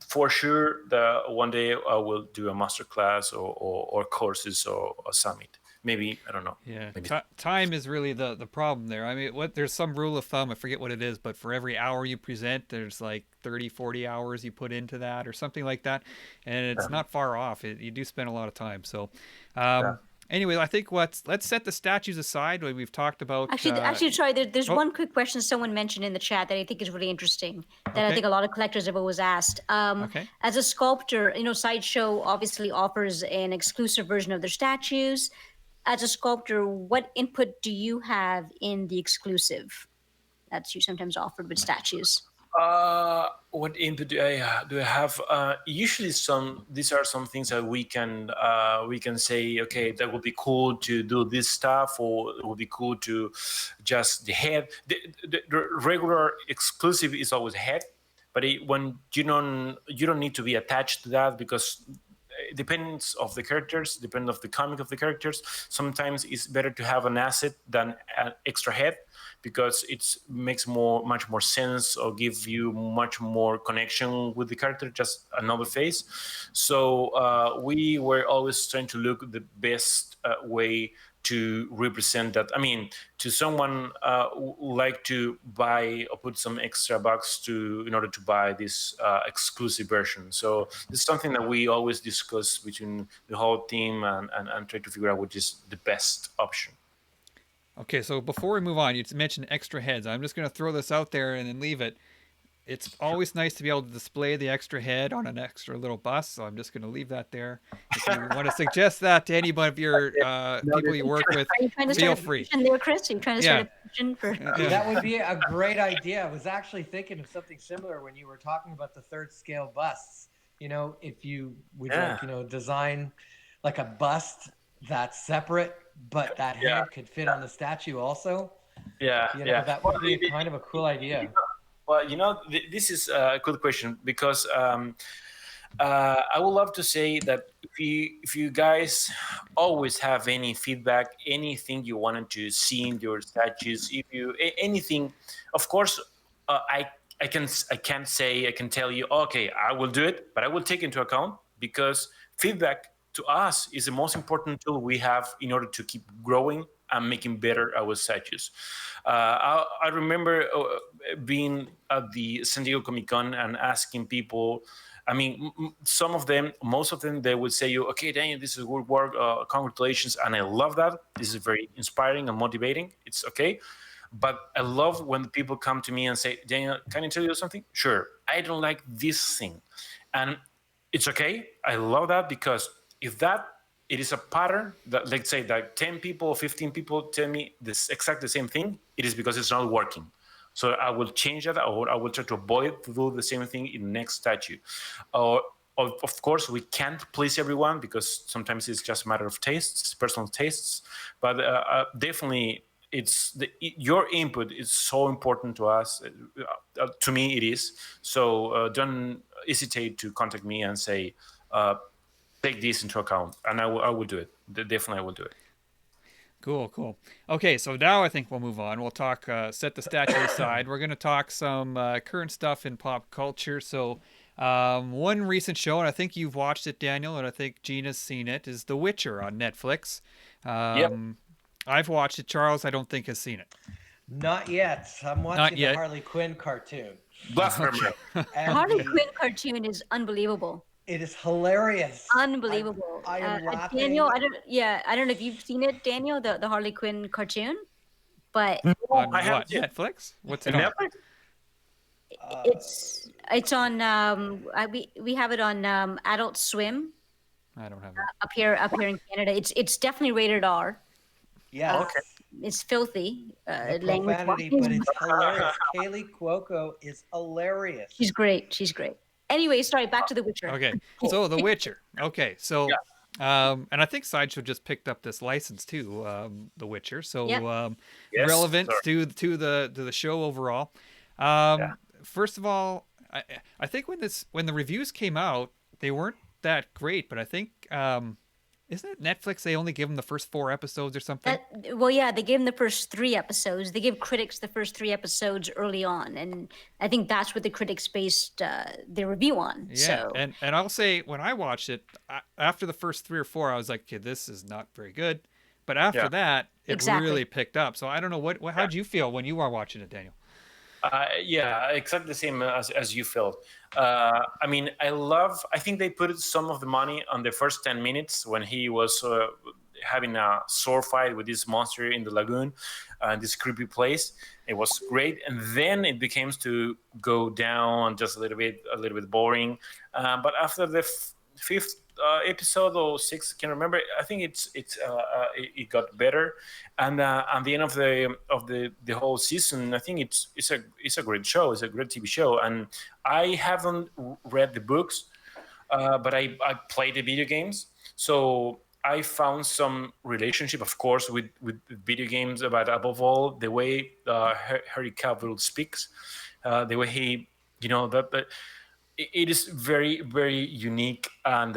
for sure, the one day I will do a master class or courses or a summit. Maybe, I don't know. Yeah, Maybe. time is really the problem there. I mean, there's some rule of thumb, I forget what it is, but for every hour you present, there's like 30, 40 hours you put into that or something like that. And it's Yeah. not far off. You do spend a lot of time. So, Yeah. anyway, I think let's set the statues aside. We've talked about. Actually, sorry. There's Oh, one quick question someone mentioned in the chat that I think is really interesting. That I okay, think a lot of collectors have always asked. okay. As a sculptor, Sideshow obviously offers an exclusive version of their statues. As a sculptor, what input do you have in the exclusive that's you sometimes offered with statues? What input do I have? Usually, these are some things that we can say, okay, that would be cool to do this stuff, or it would be cool to just the head. The regular exclusive is always head, but when you don't need to be attached to that, because it depends of the characters, depends of the comic of the characters. Sometimes it's better to have an asset than an extra head, because it makes much more sense, or give you much more connection with the character, just another face. So we were always trying to look the best way to represent that. I mean, to someone like to buy or put some extra bucks in order to buy this exclusive version. So it's something that we always discuss between the whole team, and try to figure out which is the best option. Okay, so before we move on, you mentioned extra heads. I'm just going to throw this out there and then leave it. It's always nice to be able to display the extra head on an extra little bust, so I'm just going to leave that there. If you want to suggest that to anybody of your people you work with, Are you trying to feel start a free. petition there, Chris? Are you trying to start Yeah. a petition for? Yeah. That would be a great idea. I was actually thinking of something similar when you were talking about the third scale busts. If you would Yeah. design like a bust that's separate, but that Yeah. head could fit on the statue also. Yeah, yeah. That would be kind of a cool idea. Well, this is a good question, because I would love to say that if you guys always have any feedback, anything you wanted to see in your statues, if you anything, of course, I can't say I can tell you okay I will do it, but I will take into account because feedback to us is the most important tool we have in order to keep growing and making better our statues. I remember being at the San Diego Comic Con and asking people. I mean, some of them, most of them, they would say, "You okay, Daniel? This is good work. Congratulations!" And I love that. This is very inspiring and motivating. It's okay, but I love when people come to me and say, "Daniel, can I tell you something?" Sure. I don't like this thing, and it's okay. I love that because if that it is a pattern that, let's say, that 10 people, 15 people tell me this exact the same thing, it is because it's not working. So I will change that, or I will try to avoid to do the same thing in the next statue. Or, of course, we can't please everyone because sometimes it's just a matter of tastes, personal tastes. But definitely, your input is so important to us. To me, it is. So don't hesitate to contact me and say, take this into account, and I will do it. Definitely, I will do it. Cool, cool. Okay, so now I think we'll move on. We'll talk, set the statue aside. We're going to talk some current stuff in pop culture. So, one recent show, and I think you've watched it, Daniel, and I think Gina's seen it, is The Witcher on Netflix. Yeah. I've watched it. Charles, I don't think has seen it. Not yet. I'm watching the Harley Quinn cartoon. Blasphemy. The Harley Quinn cartoon is unbelievable. It is hilarious. Unbelievable. I am laughing. Daniel, I don't know if you've seen it, Daniel, the Harley Quinn cartoon, but On I what? haven't. Netflix? What's it on? Netflix? it's on we have it on Adult Swim I don't have it. up here in Canada. It's definitely rated R. Yeah. Okay. It's filthy language. Profanity, but it's hilarious. Kaylee Cuoco is hilarious. She's great. She's great. Anyway, sorry, back to The Witcher. Okay, so The Witcher. Okay, so and I think Sideshow just picked up this license too, The Witcher. So Yes, relevant sir. to the show overall. First of all, I think when the reviews came out, they weren't that great, but I think isn't it Netflix? They only give them the first 4 episodes or something. They gave them the first 3 episodes. They give critics the first 3 episodes early on, and I think that's what the critics based their review on. Yeah, So. and I'll say when I watched it, after the first 3 or 4, I was like, okay, this is not very good. But after that, it Exactly. really picked up. So I don't know how'd you feel when you were watching it, Daniel? Yeah, exactly the same as you felt. I mean, I think they put some of the money on the first 10 minutes when he was having a sword fight with this monster in the lagoon, this creepy place. It was great, and then it became to go down just a little bit boring. But after the fifth episode or 6, I can't remember. I think it got better, and at the end of the whole season, I think it's a great show. It's a great TV show, and I haven't read the books, but I play the video games, so I found some relationship, of course, with video games, but above all, the way Harry Cavill speaks, the way he, that it is very, very unique, and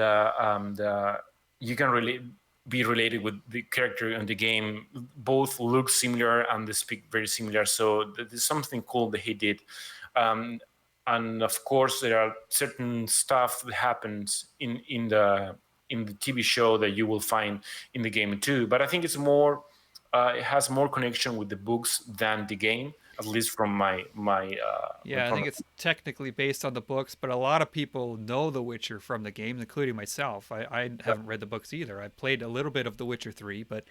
you can really be related with the character in the game. Both look similar and they speak very similar, so there's something cool that he did. And of course, there are certain stuff that happens in the TV show that you will find in the game too. But I think it's more, it has more connection with the books than the game, at least from my I think it's technically based on the books, but a lot of people know The Witcher from the game, including myself. I haven't read the books either. I played a little bit of The Witcher 3, but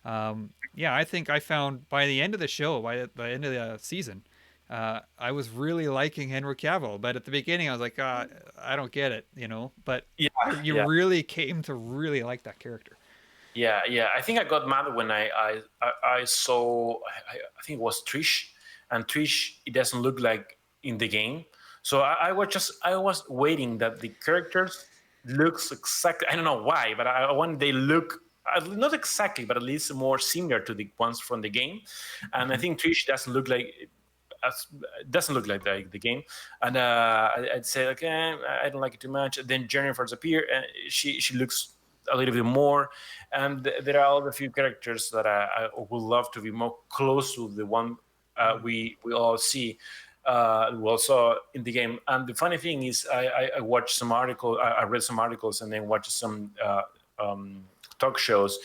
I think I found by the end of the show, by the end of the season, I was really liking Henry Cavill. But at the beginning, I was like, I don't get it, But you really came to really like that character. Yeah. I think I got mad when I saw, I think it was Trish, and Trish, it doesn't look like in the game. So I was waiting that the characters looks exactly, I don't know why, but I want they look not exactly, but at least more similar to the ones from the game. And I think Trish doesn't look like it doesn't look like the game. And I'd say, okay, I don't like it too much. Then Jennifer's appear, and she looks a little bit more. And there are a few characters that I would love to be more close to the one we all see. We all saw in the game. And the funny thing is, I watched some article, I read some articles, and then watched some talk shows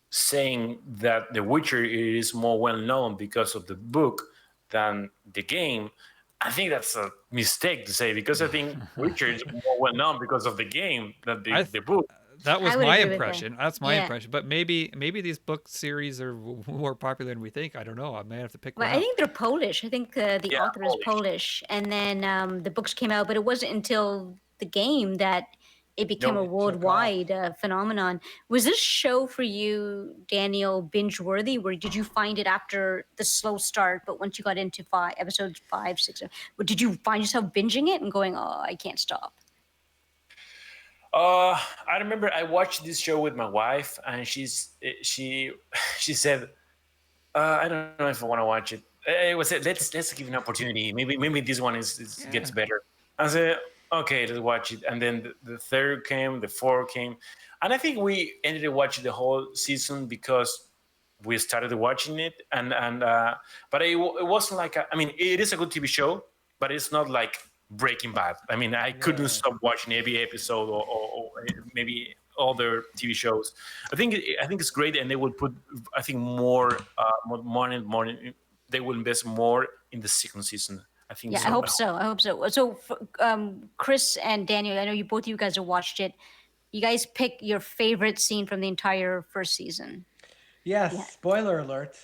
saying that The Witcher is more well known because of the book than the game. I think that's a mistake to say, because I think Witcher is more well known because of the game than the book. That was I would my agree with impression. that. That's my Yeah. impression. But maybe these book series are more popular than we think. I don't know. I may have to pick Well, one I up. think they're Polish. I think the Yeah, author is Polish. Polish, and then the books came out, but it wasn't until the game that it became No, a it took off. worldwide phenomenon. Was this show for you, Daniel, binge worthy? Where did you find it after the slow start, but once you got into episodes 5, 6, did you find yourself binging it and going, "Oh, I can't stop"? I remember I watched this show with my wife, and she said, I don't know if I want to watch it. It was let's give it an opportunity. Maybe this one gets better. I said, okay, let's watch it. And then the third came, the fourth came, and I think we ended up watching the whole season because we started watching it. And but it wasn't like I mean, it is a good TV show, but it's not like Breaking Bad. I mean, I couldn't stop watching every episode, or maybe other TV shows. I think it's great, and they will put, I think, more they will invest more in the second season. I think Yeah, so. I hope so. I hope so. So, Chris and Daniel, I know you both of you guys have watched it. You guys pick your favorite scene from the entire first season. Yes, spoiler alert.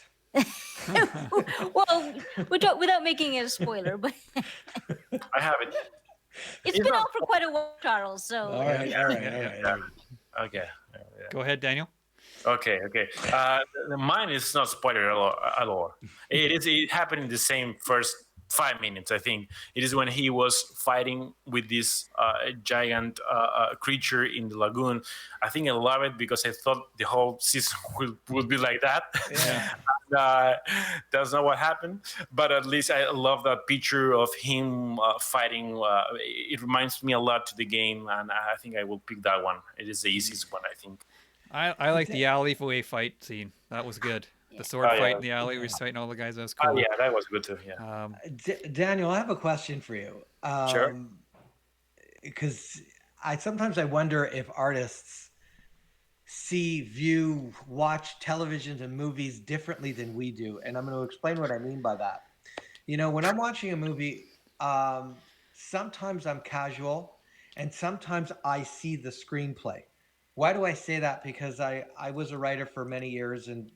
Well, without making it a spoiler, but I have it. it's been out for quite a while, Charles. So All right. Okay. Go ahead, Daniel. Okay. Mine is not spoiler at all. It happened in the same first 5 minutes. I think it is when he was fighting with this giant creature in the lagoon. I think I love it because I thought the whole season would be like that. Yeah. That's not what happened. But at least I love that picture of him fighting. It reminds me a lot to the game, and I think I will pick that one. It is the easiest one, I think. I like the alleyway fight scene. That was good. The sword fight in the alley where he's fighting all the guys. That was cool. Yeah, that was good too. Yeah. Daniel, I have a question for you. Sure. Because sometimes I wonder if artists watch television and movies differently than we do. And I'm going to explain what I mean by that. You know, when I'm watching a movie, sometimes I'm casual and sometimes I see the screenplay. Why do I say that? Because I was a writer for many years, and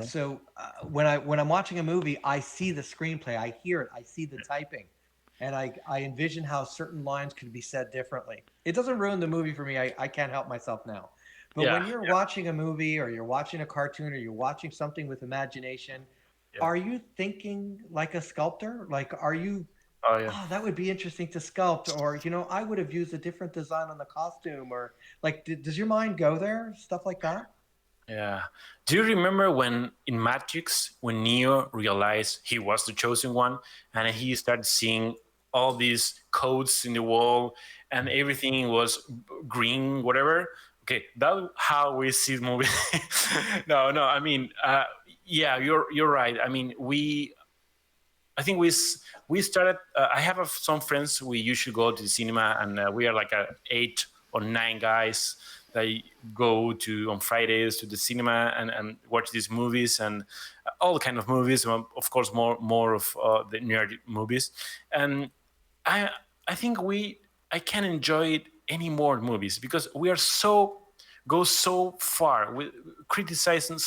so when I'm watching a movie, I see the screenplay, I hear it, I see the typing, and I envision how certain lines could be said differently. It doesn't ruin the movie for me. I can't help myself now. But when you're watching a movie, or you're watching a cartoon, or you're watching something with imagination, are you thinking like a sculptor? Like, are you? Oh, that would be interesting to sculpt, or I would have used a different design on the costume, or like, does your mind go there? Stuff like that. Yeah. Do you remember when in Matrix, when Neo realized he was the chosen one, and he started seeing all these codes in the wall, and everything was green, whatever? Okay, that's how we see the movie. No. I mean, yeah, you're right. I mean, I think we started. I have some friends. We usually go to the cinema, and we are like 8 or 9 guys that go on Fridays to the cinema and watch these movies, and all kind of movies. Of course, more of the nerd movies. And I think I can't enjoy it any more movies because we are go so far with criticizing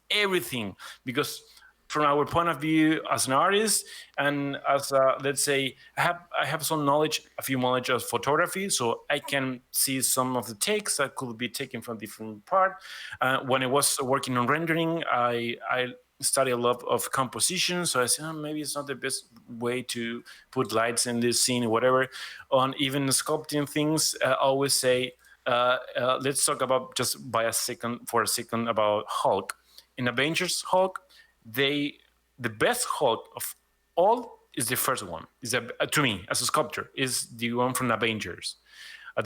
everything, because from our point of view as an artist, and as let's say, I have some knowledge, a few knowledge of photography, so I can see some of the takes that could be taken from different part. When I was working on rendering, I study a lot of composition, so I said, maybe it's not the best way to put lights in this scene or whatever. On even sculpting things, I always say, let's talk about for a second about Hulk. In Avengers Hulk, the best Hulk of all is the first one. Is to me as a sculptor is the one from Avengers,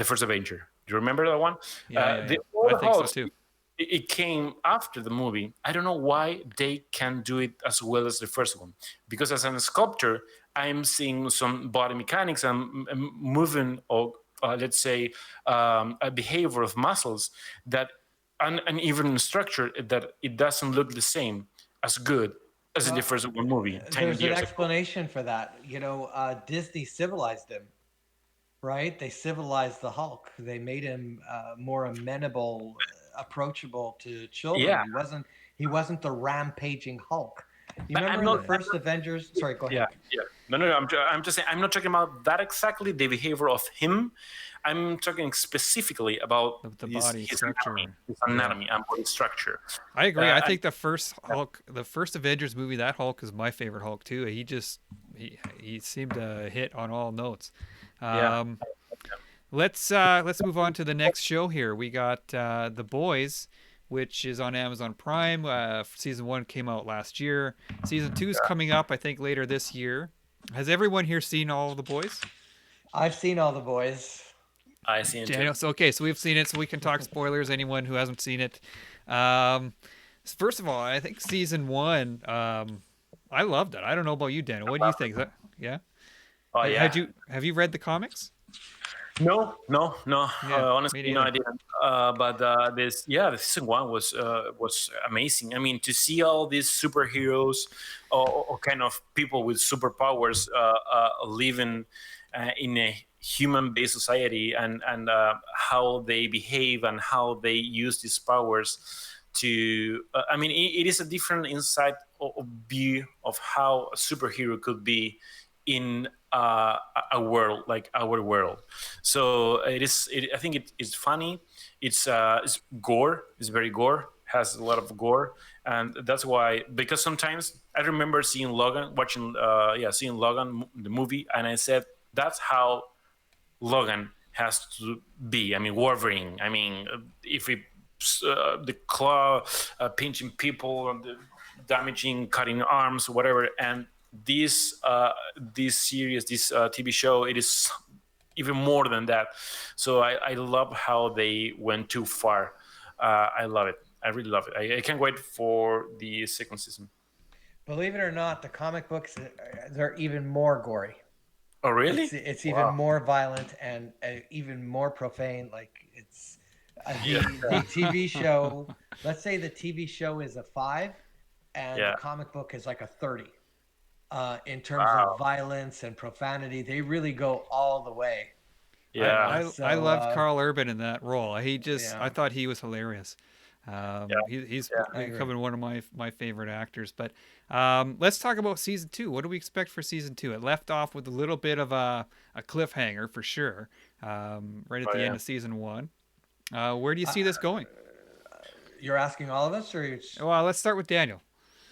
the first Avenger. Do you remember that one? Yeah. All I the think so Hulks, too. it came after the movie. I don't know why they can do it as well as the first one. Because as a sculptor, I'm seeing some body mechanics and moving, or let's say, a behavior of muscles that, and even structure that it doesn't look the same as good as in the Well, first one movie 10 there's an years ago. explanation for that. Disney civilized him, right? They civilized the Hulk. They made him more amenable, approachable to children. Yeah, He wasn't the rampaging Hulk. You but remember I'm in the not. first Avengers? Sorry, go Yeah, ahead. yeah. No. I'm just saying. I'm not talking about that exactly. The behavior of him. I'm talking specifically about The his body his structure. anatomy, Yeah. and body structure. I agree. I And think the first Hulk, the first Avengers movie, that Hulk is my favorite Hulk too. He seemed to hit on all notes. yeah, Um, let's move on to the next show here. We got The Boys, which is on Amazon Prime. Season 1 came out last year. Season 2 is coming up, I think, later this year. Has everyone here seen all of The Boys? I've seen all the boys. I see it too. Daniel, so okay, so we've seen it, so we can talk spoilers. Anyone who hasn't seen it, um, first of all, I think season 1, I loved it. I don't know about you, Daniel. What do you think? Yeah. Oh yeah. Have you read the comics? No. Yeah, me Honestly, no, I neither. didn't. But the season one was amazing. I mean, to see all these superheroes or kind of people with superpowers living in a human-based society, and how they behave and how they use these powers to. I mean, it is a different insight or view of how a superhero could be in a world like our world. So it is. I think it's funny. It's gore. It's very gore. Has a lot of gore, and that's why. Because sometimes I remember seeing Logan, seeing Logan the movie, and I said that's how Logan has to be. I mean, Wolverine. I mean, if we the claw pinching people, and the damaging, cutting arms, whatever, and this series, this TV show, it is even more than that. So I love how they went too far. I love it. I really love it. I can't wait for the second season. Believe it or not, the comic books they're even more gory. Oh, really? It's even Wow. more violent and even more profane. Like it's Yeah. the TV show. Let's say the TV show is a 5, and Yeah. the comic book is like a 30. In terms Wow. of violence and profanity, they really go all the way. Yeah. I loved Carl Urban in that role. Yeah. I thought he was hilarious. He's I agree. becoming one of my favorite actors. But let's talk about season 2. What do we expect for season 2? It left off with a little bit of a cliffhanger for sure, right at the end of season 1. Where do you see this going? You're asking all of us, or you're just, Well, let's start with Daniel.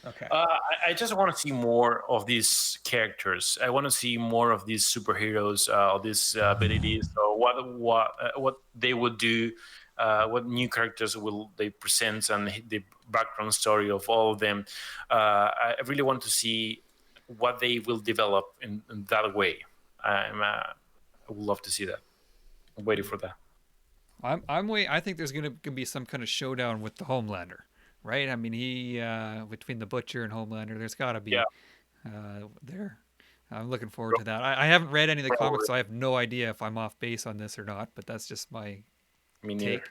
okay? I just want to see more of these characters. I want to see more of these superheroes, of these abilities, or what they would do, what new characters will they present, and the background story of all of them. I really want to see what they will develop in that way. I would love to see that. I'm waiting for that. I think there's gonna be some kind of showdown with the Homelander, right? I mean, he between the Butcher and Homelander, there's got to be Yeah. there. I'm looking forward to that. I haven't read any of the comics, so I have no idea if I'm off base on this or not. But that's just my Me neither. take.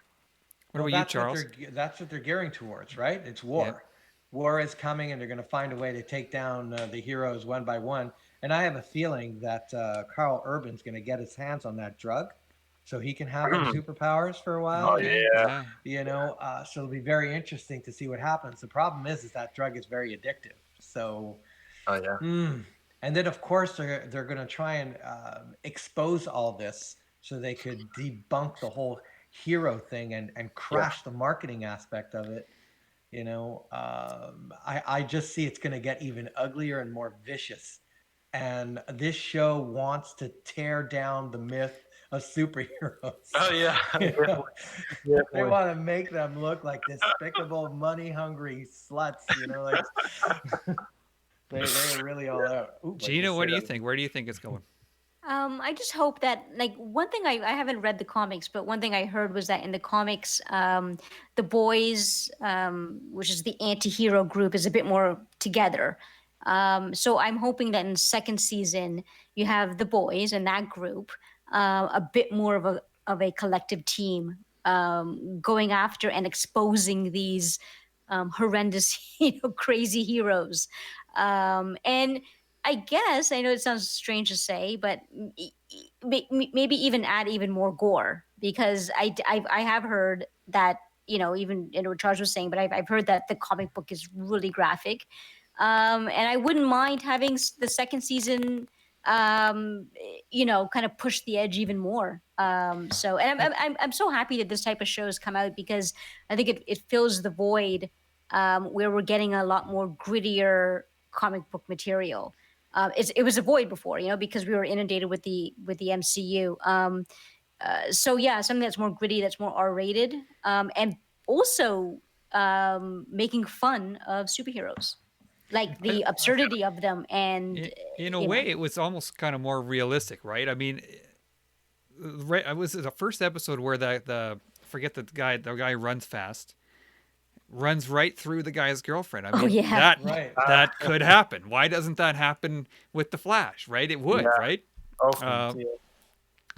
What about you, Charles? That's what they're gearing towards, right? It's war. Yeah. War is coming, and they're going to find a way to take down the heroes one by one. And I have a feeling that Carl Urban's going to get his hands on that drug, so he can have them superpowers for a while. Oh, again. yeah. So it'll be very interesting to see what happens. The problem is that drug is very addictive. So, Oh yeah. and then of course they're going to try and expose all this so they could debunk the whole hero thing and crash the marketing aspect of it. I just see it's going to get even uglier and more vicious. And this show wants to tear down the myth of superheroes. Oh yeah. You know? They Definitely. want to make them look like despicable, money-hungry sluts. Like They're really all out. Ooh, I Gina, just what said do you it. think? Where do you think it's going? I just hope that, like, one thing I haven't read the comics, but one thing I heard was that in the comics, the boys, which is the anti-hero group, is a bit more together. So I'm hoping that in second season you have the boys and that group, a bit more of a collective team, going after and exposing these horrendous, crazy heroes. And I guess I know it sounds strange to say, but maybe even add even more gore, because I have heard that, even what Charles was saying, but I've heard that the comic book is really graphic, and I wouldn't mind having the second season, kind of push the edge even more. So, and I'm so happy that this type of shows come out, because I think it fills the void, where we're getting a lot more grittier comic book material. It was a void before, because we were inundated with the MCU. So yeah, something that's more gritty, that's more R-rated, and also making fun of superheroes, like I, the absurdity of them, and in a you way, know. it was almost kind of more realistic, right? I mean, right? I was the first episode where the forget the guy runs fast, runs right through the guy's girlfriend. I Oh mean, yeah, Right. that could happen. Why doesn't that happen with the Flash? Right? It would, Yeah, right? often. Uh, Yeah.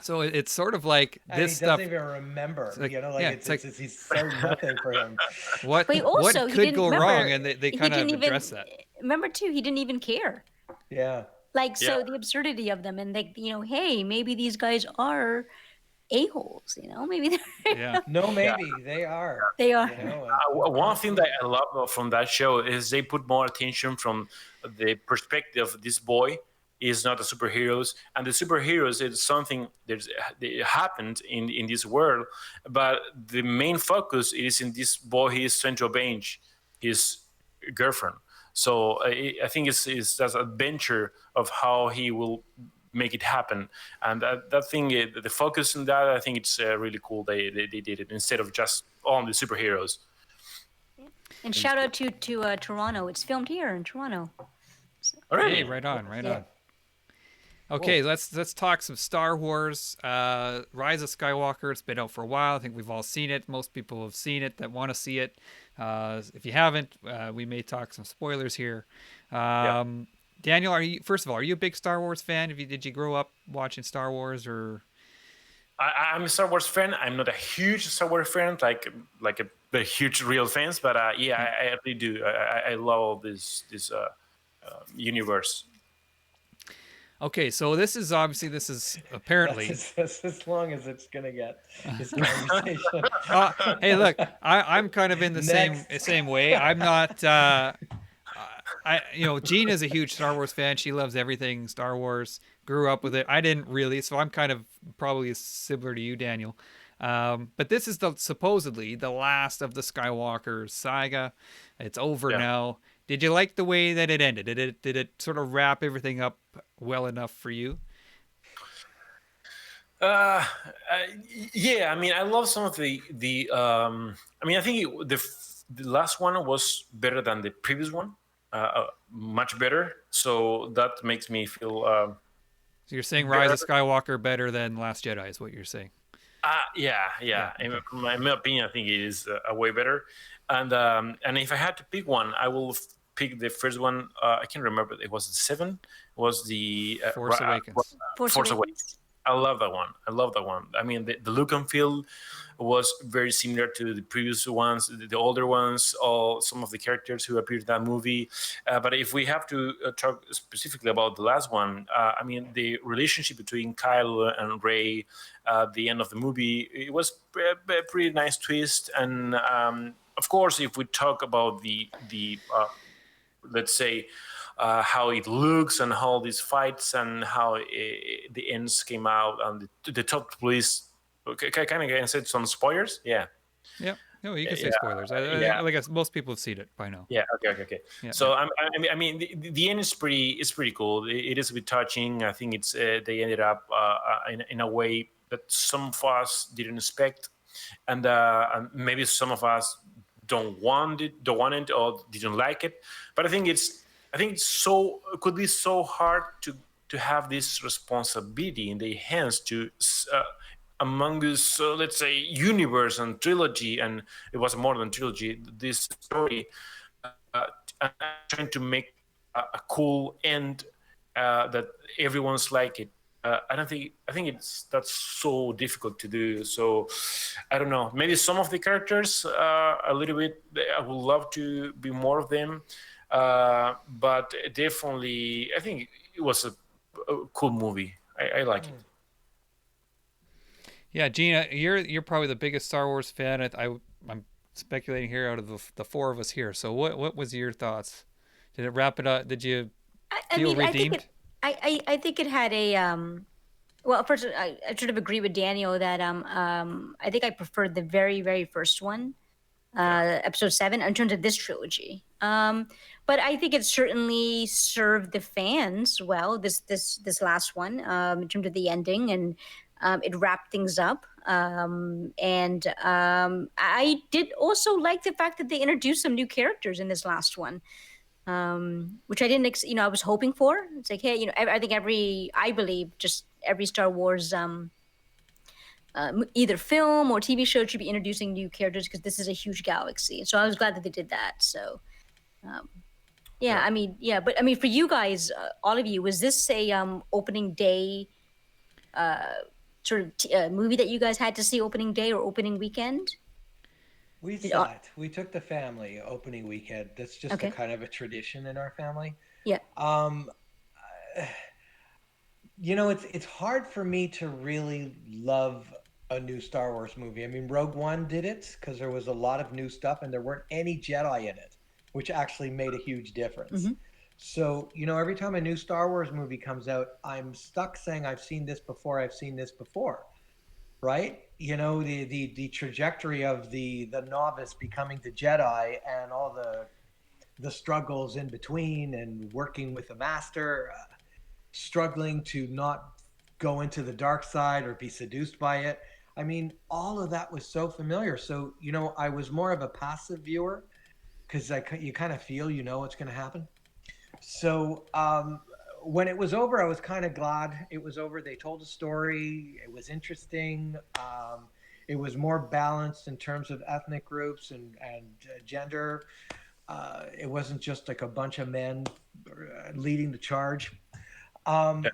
so it's sort of like And this he doesn't stuff. even remember, It's like, like yeah, it's like he's so nothing for him. but also what he could didn't go wrong, remember. and they He kind didn't of even address that. remember too. He didn't even care. Yeah. Like, Yeah. so the absurdity of them, and like, hey, maybe these guys are a-holes. Maybe Yeah. No, Yeah. maybe they are. they are. One thing that I love from that show is they put more attention from the perspective of this boy is not a superheroes, and the superheroes is something that happened in this world, but the main focus is in this boy. He is trying to avenge his girlfriend. So I think it's that adventure of how he will make it happen, and that thing, the focus on that, I think it's really cool. They did it instead of just on the superheroes. And shout out to Toronto. It's filmed here in Toronto. Hey, Already. right on, right Yeah. on. Okay, let's talk some Star Wars. Rise of Skywalker. It's been out for a while. I think we've all seen it. Most people have seen it that want to see it. If you haven't, we may talk some spoilers here. Yeah. Daniel, first of all, are you a big Star Wars fan? Did you grow up watching Star Wars, or? I'm a Star Wars fan. I'm not a huge Star Wars fan, like a huge real fans, but yeah, I really do. I love this universe. Okay, so this is apparently. That's as long as it's gonna get this conversation. Hey, look, I'm kind of in the Next. same way. I'm not. Jean is a huge Star Wars fan. She loves everything Star Wars. Grew up with it. I didn't really, so I'm kind of probably similar to you, Daniel. But this is supposedly the last of the Skywalker saga. It's over Yeah. now. Did you like the way that it ended? Did it sort of wrap everything up well enough for you? Uh, yeah, I mean, I love some of the. I mean, I think the last one was better than the previous one, much better. So that makes me feel. So you're saying Rise of Skywalker better than Last Jedi is what you're saying? Yeah. Okay. In my opinion, I think it is a way better. And if I had to pick one, I will pick the first one. I can't remember. It was the seven. Was the Force Awakens. Force Force Awakens. Awakens. I love that one. I mean, the look and feel was very similar to the previous ones, the older ones, all some of the characters who appeared in that movie. But if we have to talk specifically about the last one, I mean, the relationship between Kylo and Rey at the end of the movie, it was a pretty nice twist. And of course, if we talk about the let's say, how it looks and how these fights and how the ends came out and the top police. Okay, kind of can say some spoilers. Yeah. Yeah. No, you can say Yeah, spoilers. yeah. I guess most people have seen it by now. Yeah. Okay. Yeah. So I mean, the end is pretty cool. It is a bit touching. I think it's they ended up in a way that some of us didn't expect, and maybe some of us don't want it or didn't like it. But I think it's I think it could be so hard to have this responsibility in their hands to among this, let's say, universe and trilogy, and it was more than trilogy. This story, and trying to make a cool end that everyone's like it. I don't think. I think that's so difficult to do. So I don't know. Maybe some of the characters a little bit. I would love to be more of them, but definitely, I think it was a cool movie. I like it. Yeah, Gina, you're probably the biggest Star Wars fan. I'm speculating here out of the four of us here. So what was your thoughts? Did it wrap it up? Did you I feel mean, redeemed? I think it had a well, first I sort of agree with Daniel that I think I preferred the very first one, episode 7, in terms of this trilogy. But I think it certainly served the fans well. This last one, in terms of the ending, and it wrapped things up. And I did also like the fact that they introduced some new characters in this last one, which I didn't, I was hoping for. It's like, hey, I think I believe just every Star Wars either film or TV show should be introducing new characters because this is a huge galaxy. So I was glad that they did that. So, yeah, Yeah. I mean, yeah, but I mean, for you guys, all of you, was this a opening day sort of movie that you guys had to see opening day or opening weekend? We Did, saw it. We took the family opening weekend. That's just a okay, kind of a tradition in our family. yeah. Um, it's hard for me to really love a new Star Wars movie. I mean, Rogue One did it because there was a lot of new stuff and there weren't any Jedi in it, which actually made a huge difference. Hmm. So, every time a new Star Wars movie comes out, I'm stuck saying I've seen this before, I've seen this before, right? The trajectory of the novice becoming the Jedi and all the struggles in between and working with the master, struggling to not go into the dark side or be seduced by it. I mean, all of that was so familiar. So, I was more of a passive viewer because you kind of feel what's going to happen. So when it was over, I was kind of glad it was over. They told a story. It was interesting. It was more balanced in terms of ethnic groups and gender. It wasn't just like a bunch of men leading the charge. Um, Yeah.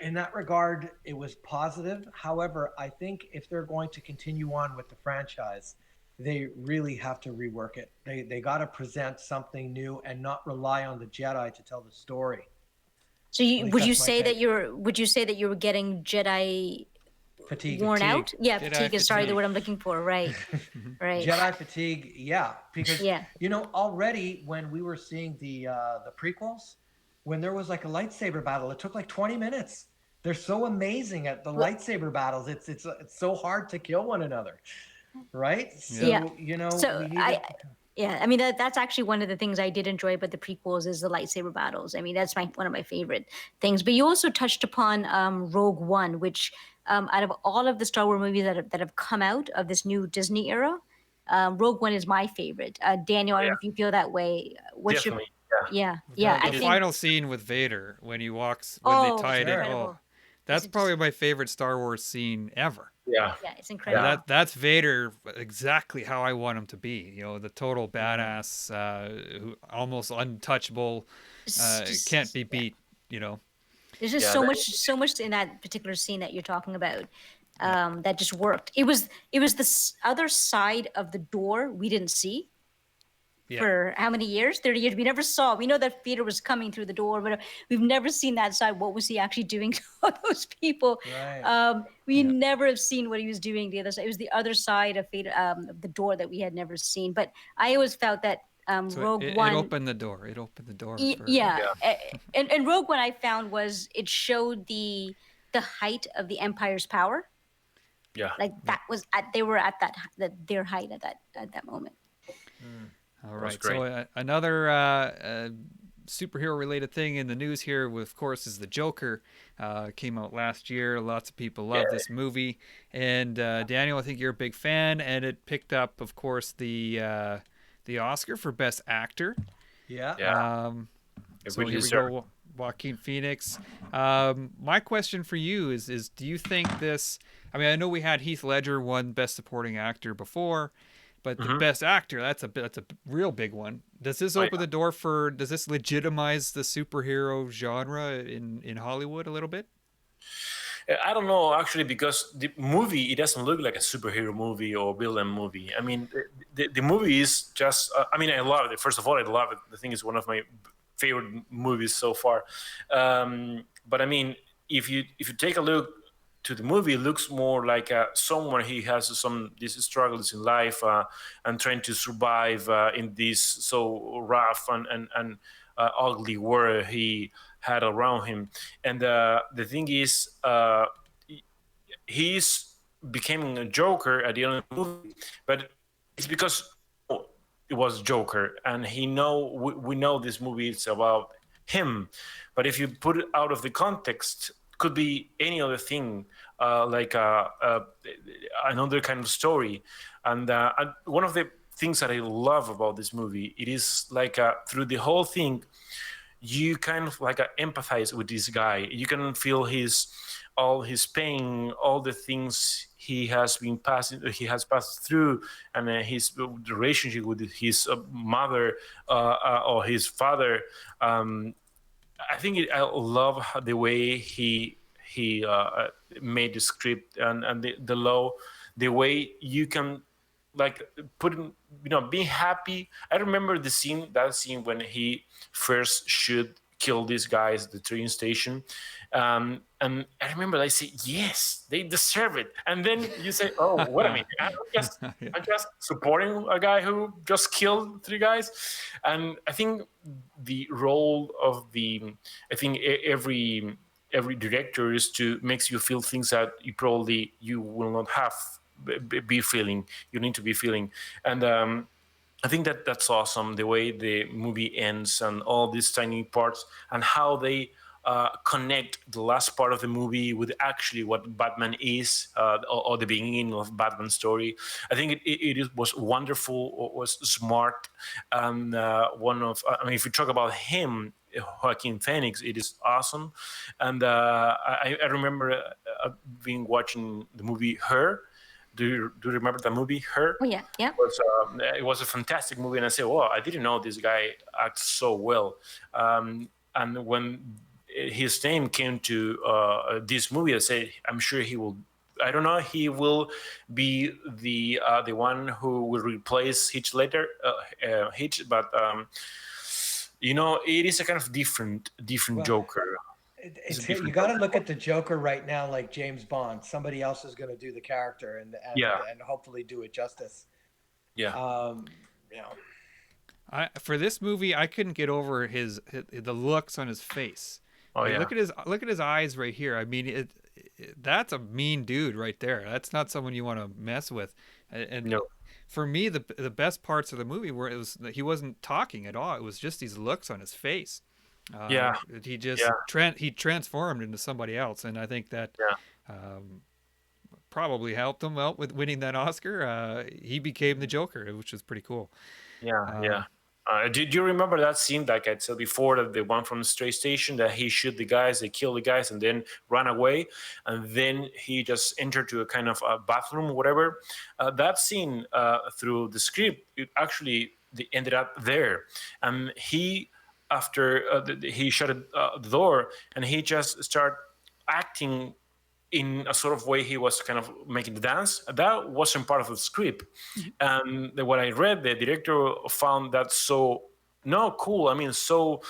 in that regard, it was positive. However, I think if they're going to continue on with the franchise, they really have to rework it. They got to present something new and not rely on the Jedi to tell the story. So At you least would you that's my say that take. you were getting Jedi Fatigue. worn Fatigue. out? Yeah, Jedi fatigue is sorry the fatigue. word I'm looking for. Right, right. Jedi fatigue, yeah, because Yeah. already when we were seeing the prequels, when there was like a lightsaber battle, it took like 20 minutes. They're so amazing at the Well, lightsaber battles. It's so hard to kill one another, right? Yeah. yeah. So So we needed. yeah, I mean that's actually one of the things I did enjoy about the prequels is the lightsaber battles. I mean that's one of my favorite things. But you also touched upon Rogue One, which out of all of the Star Wars movies that have come out of this new Disney era, Rogue One is my favorite. Daniel, I don't know if Yeah, you feel that way. What's your definitely. Yeah, yeah, yeah, Very I The good. think final scene with Vader when he walks when they oh, it's tie it in. Sure. Oh, incredible. Is that's it just probably my favorite Star Wars scene ever. yeah, yeah, it's yeah. incredible. That's Vader exactly how I want him to be. The total Mhm. badass, who almost untouchable, can't Just be yeah. beat. You know. There's just Yeah, so much in that particular scene that you're talking about that just worked. It was the other side of the door we didn't see Yeah. for how many years? 30 years. We never saw. We know that Peter was coming through the door, but we've never seen that side. What was he actually doing to all those people? Right. We Yeah. never have seen what he was doing the other side. It was the other side of the door that we had never seen. But I always felt that So Rogue it One. opened the door. It opened the door for. Yeah, yeah, and Rogue One I found was it showed the height of the Empire's power. yeah. Like Yeah. that was at they were at their height at that moment. Mm. All That was right. great. So another superhero related thing in the news here, of course, is the Joker. Came out last year. Lots of people Yeah, love this movie. And Daniel, I think you're a big fan, and it picked up, of course, the Oscar for Best Actor. Yeah. yeah. Um, It So really here we deserves. go, Joaquin Phoenix. My question for you is do you think this? I mean, I know we had Heath Ledger won Best Supporting Actor before, but the Hmm. Best Actor, that's a real big one. Does this Oh open yeah. the door for? Does this legitimize the superhero genre in Hollywood a little bit? I don't know actually because the movie it doesn't look like a superhero movie or villain movie. I mean, the movie is just. I mean, I love it. First of all, I love it. The thing is one of my favorite movies so far. But I mean, if you take a look to the movie, it looks more like someone he has some these struggles in life and trying to survive in this so rough and ugly world he had around him. And the thing is, he's becoming a Joker at the end of the movie, but it's because it was Joker, and we know this movie is about him. But if you put it out of the context, could be any other thing, like another kind of story. And one of the things that I love about this movie, it is like through the whole thing, you kind of like empathize with this guy. You can feel his all his pain, all the things he has passed through, and his relationship with his mother or his father. Um, I think I love the way he made the script and the law, the way you can like put in, being happy. I remember that scene when he first should kill these guys at the train station, and I remember I say yes, they deserve it, and then you say, oh wait a minute, Yeah. I'm just supporting a guy who just killed three guys. And I think the role of the I think every director is to makes you feel things that you will not have be feeling, you need to be feeling. And I think that's awesome, the way the movie ends and all these tiny parts and how they connect the last part of the movie with actually what Batman is, or the beginning of Batman's story. I think was wonderful, was smart, and one of I mean, if you talk about him, Joaquin Phoenix, it is awesome. And I remember being watching the movie Her. Do you remember the movie Her? Oh yeah, yeah. It was a fantastic movie, and I said, "Oh, I didn't know this guy acts so well." And when his name came to this movie, I said, "I'm sure he will." I don't know. He will be the one who will replace Hitch, but it is a kind of different Well, Joker. It's a you different got to Joker. look at the Joker right now like James Bond. Somebody else is going to do the character Yeah, and hopefully do it justice. yeah. Um, you know, For this movie, I couldn't get over the looks on his face. Oh Like, yeah. look at his eyes right here. I mean, that's a mean dude right there. That's not someone you want to mess with. And No. for me, the best parts of the movie were it was he wasn't talking at all. It was just these looks on his face. Yeah. He just Yeah. he transformed into somebody else, and I think that Yeah. um, probably helped him out with winning that Oscar. He became the Joker, which was pretty cool. Yeah, Uh, yeah. Did you remember that scene, like I said before, that the one from the train station that he shoot the guys, they kill the guys, and then run away, and then he just entered to a kind of a bathroom, whatever. That scene, through the script, it actually they ended up there, and he after he shut the door, and he just started acting in a sort of way he was kind of making the dance. That wasn't part of the script. And what I read, the director found that so no cool. I mean, so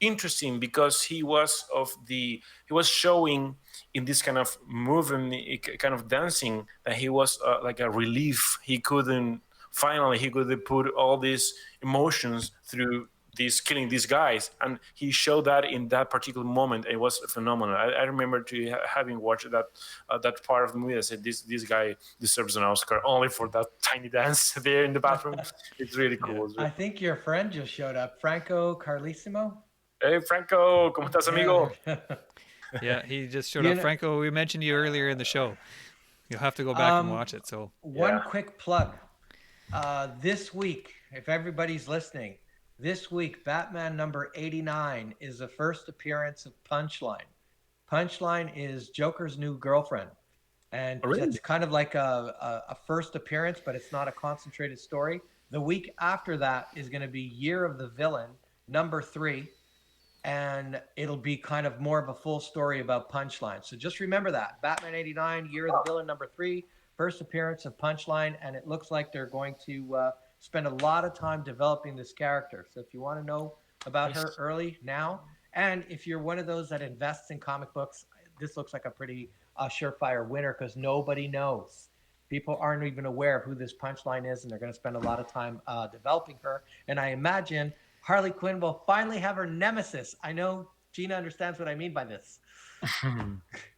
interesting because he was showing in this kind of movement, kind of dancing, that he was like a relief. He could put all these emotions through these killing these guys, and he showed that in that particular moment. It was phenomenal. I remember having watched that part of the movie. I said, this guy deserves an Oscar only for that tiny dance there in the bathroom. It's really yeah. cool. It's I really... think your friend just showed up, Franco Carlissimo. Hey Franco, ¿cómo estás, amigo? Yeah. Yeah, he just showed You up. know, Franco, we mentioned you earlier in the show. You'll have to go back and um, watch it. So, one Yeah. quick plug. This week, if everybody's listening, This week, Batman number 89 is the first appearance of Punchline. Punchline is Joker's new girlfriend. And Oh, really? it's kind of like a first appearance, but it's not a concentrated story. The week after that is going to be Year of the Villain, number 3. And it'll be kind of more of a full story about Punchline. So just remember that. Batman 89, Year of the Villain, number 3, first appearance of Punchline. And it looks like they're going to spend a lot of time developing this character. So if you want to know about her early now, and if you're one of those that invests in comic books, this looks like a pretty surefire winner because nobody knows. People aren't even aware of who this Punchline is, and they're going to spend a lot of time developing her. And I imagine Harley Quinn will finally have her nemesis. I know Gina understands what I mean by this.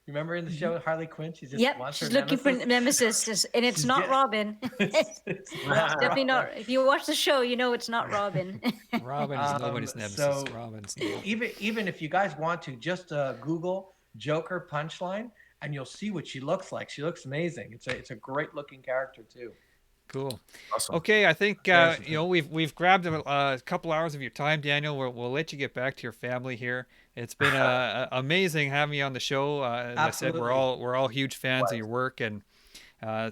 Remember in the show Harley Quinn? She just wants her she's looking for nemesis, and it's not Robin. It's definitely not. If you watch the show, you know it's not Robin. Robin is nobody's nemesis. So Robin's even if you guys want to, just Google Joker Punchline, and you'll see what she looks like. She looks amazing. It's a great looking character too. Cool. Awesome. Okay, I think we've grabbed a couple hours of your time, Daniel. We'll let you get back to your family here. It's been amazing having you on the show. As Absolutely. I said, we're all huge fans of your work, and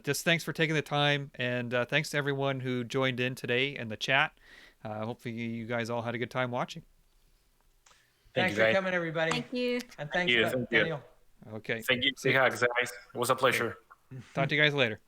just thanks for taking the time, and thanks to everyone who joined in today in the chat. Hopefully, you guys all had a good time watching. Thanks for coming, everybody. Thank you. And thanks, Thank you. Daniel. Okay. Thank you, guys. It was a pleasure. Talk to you guys later.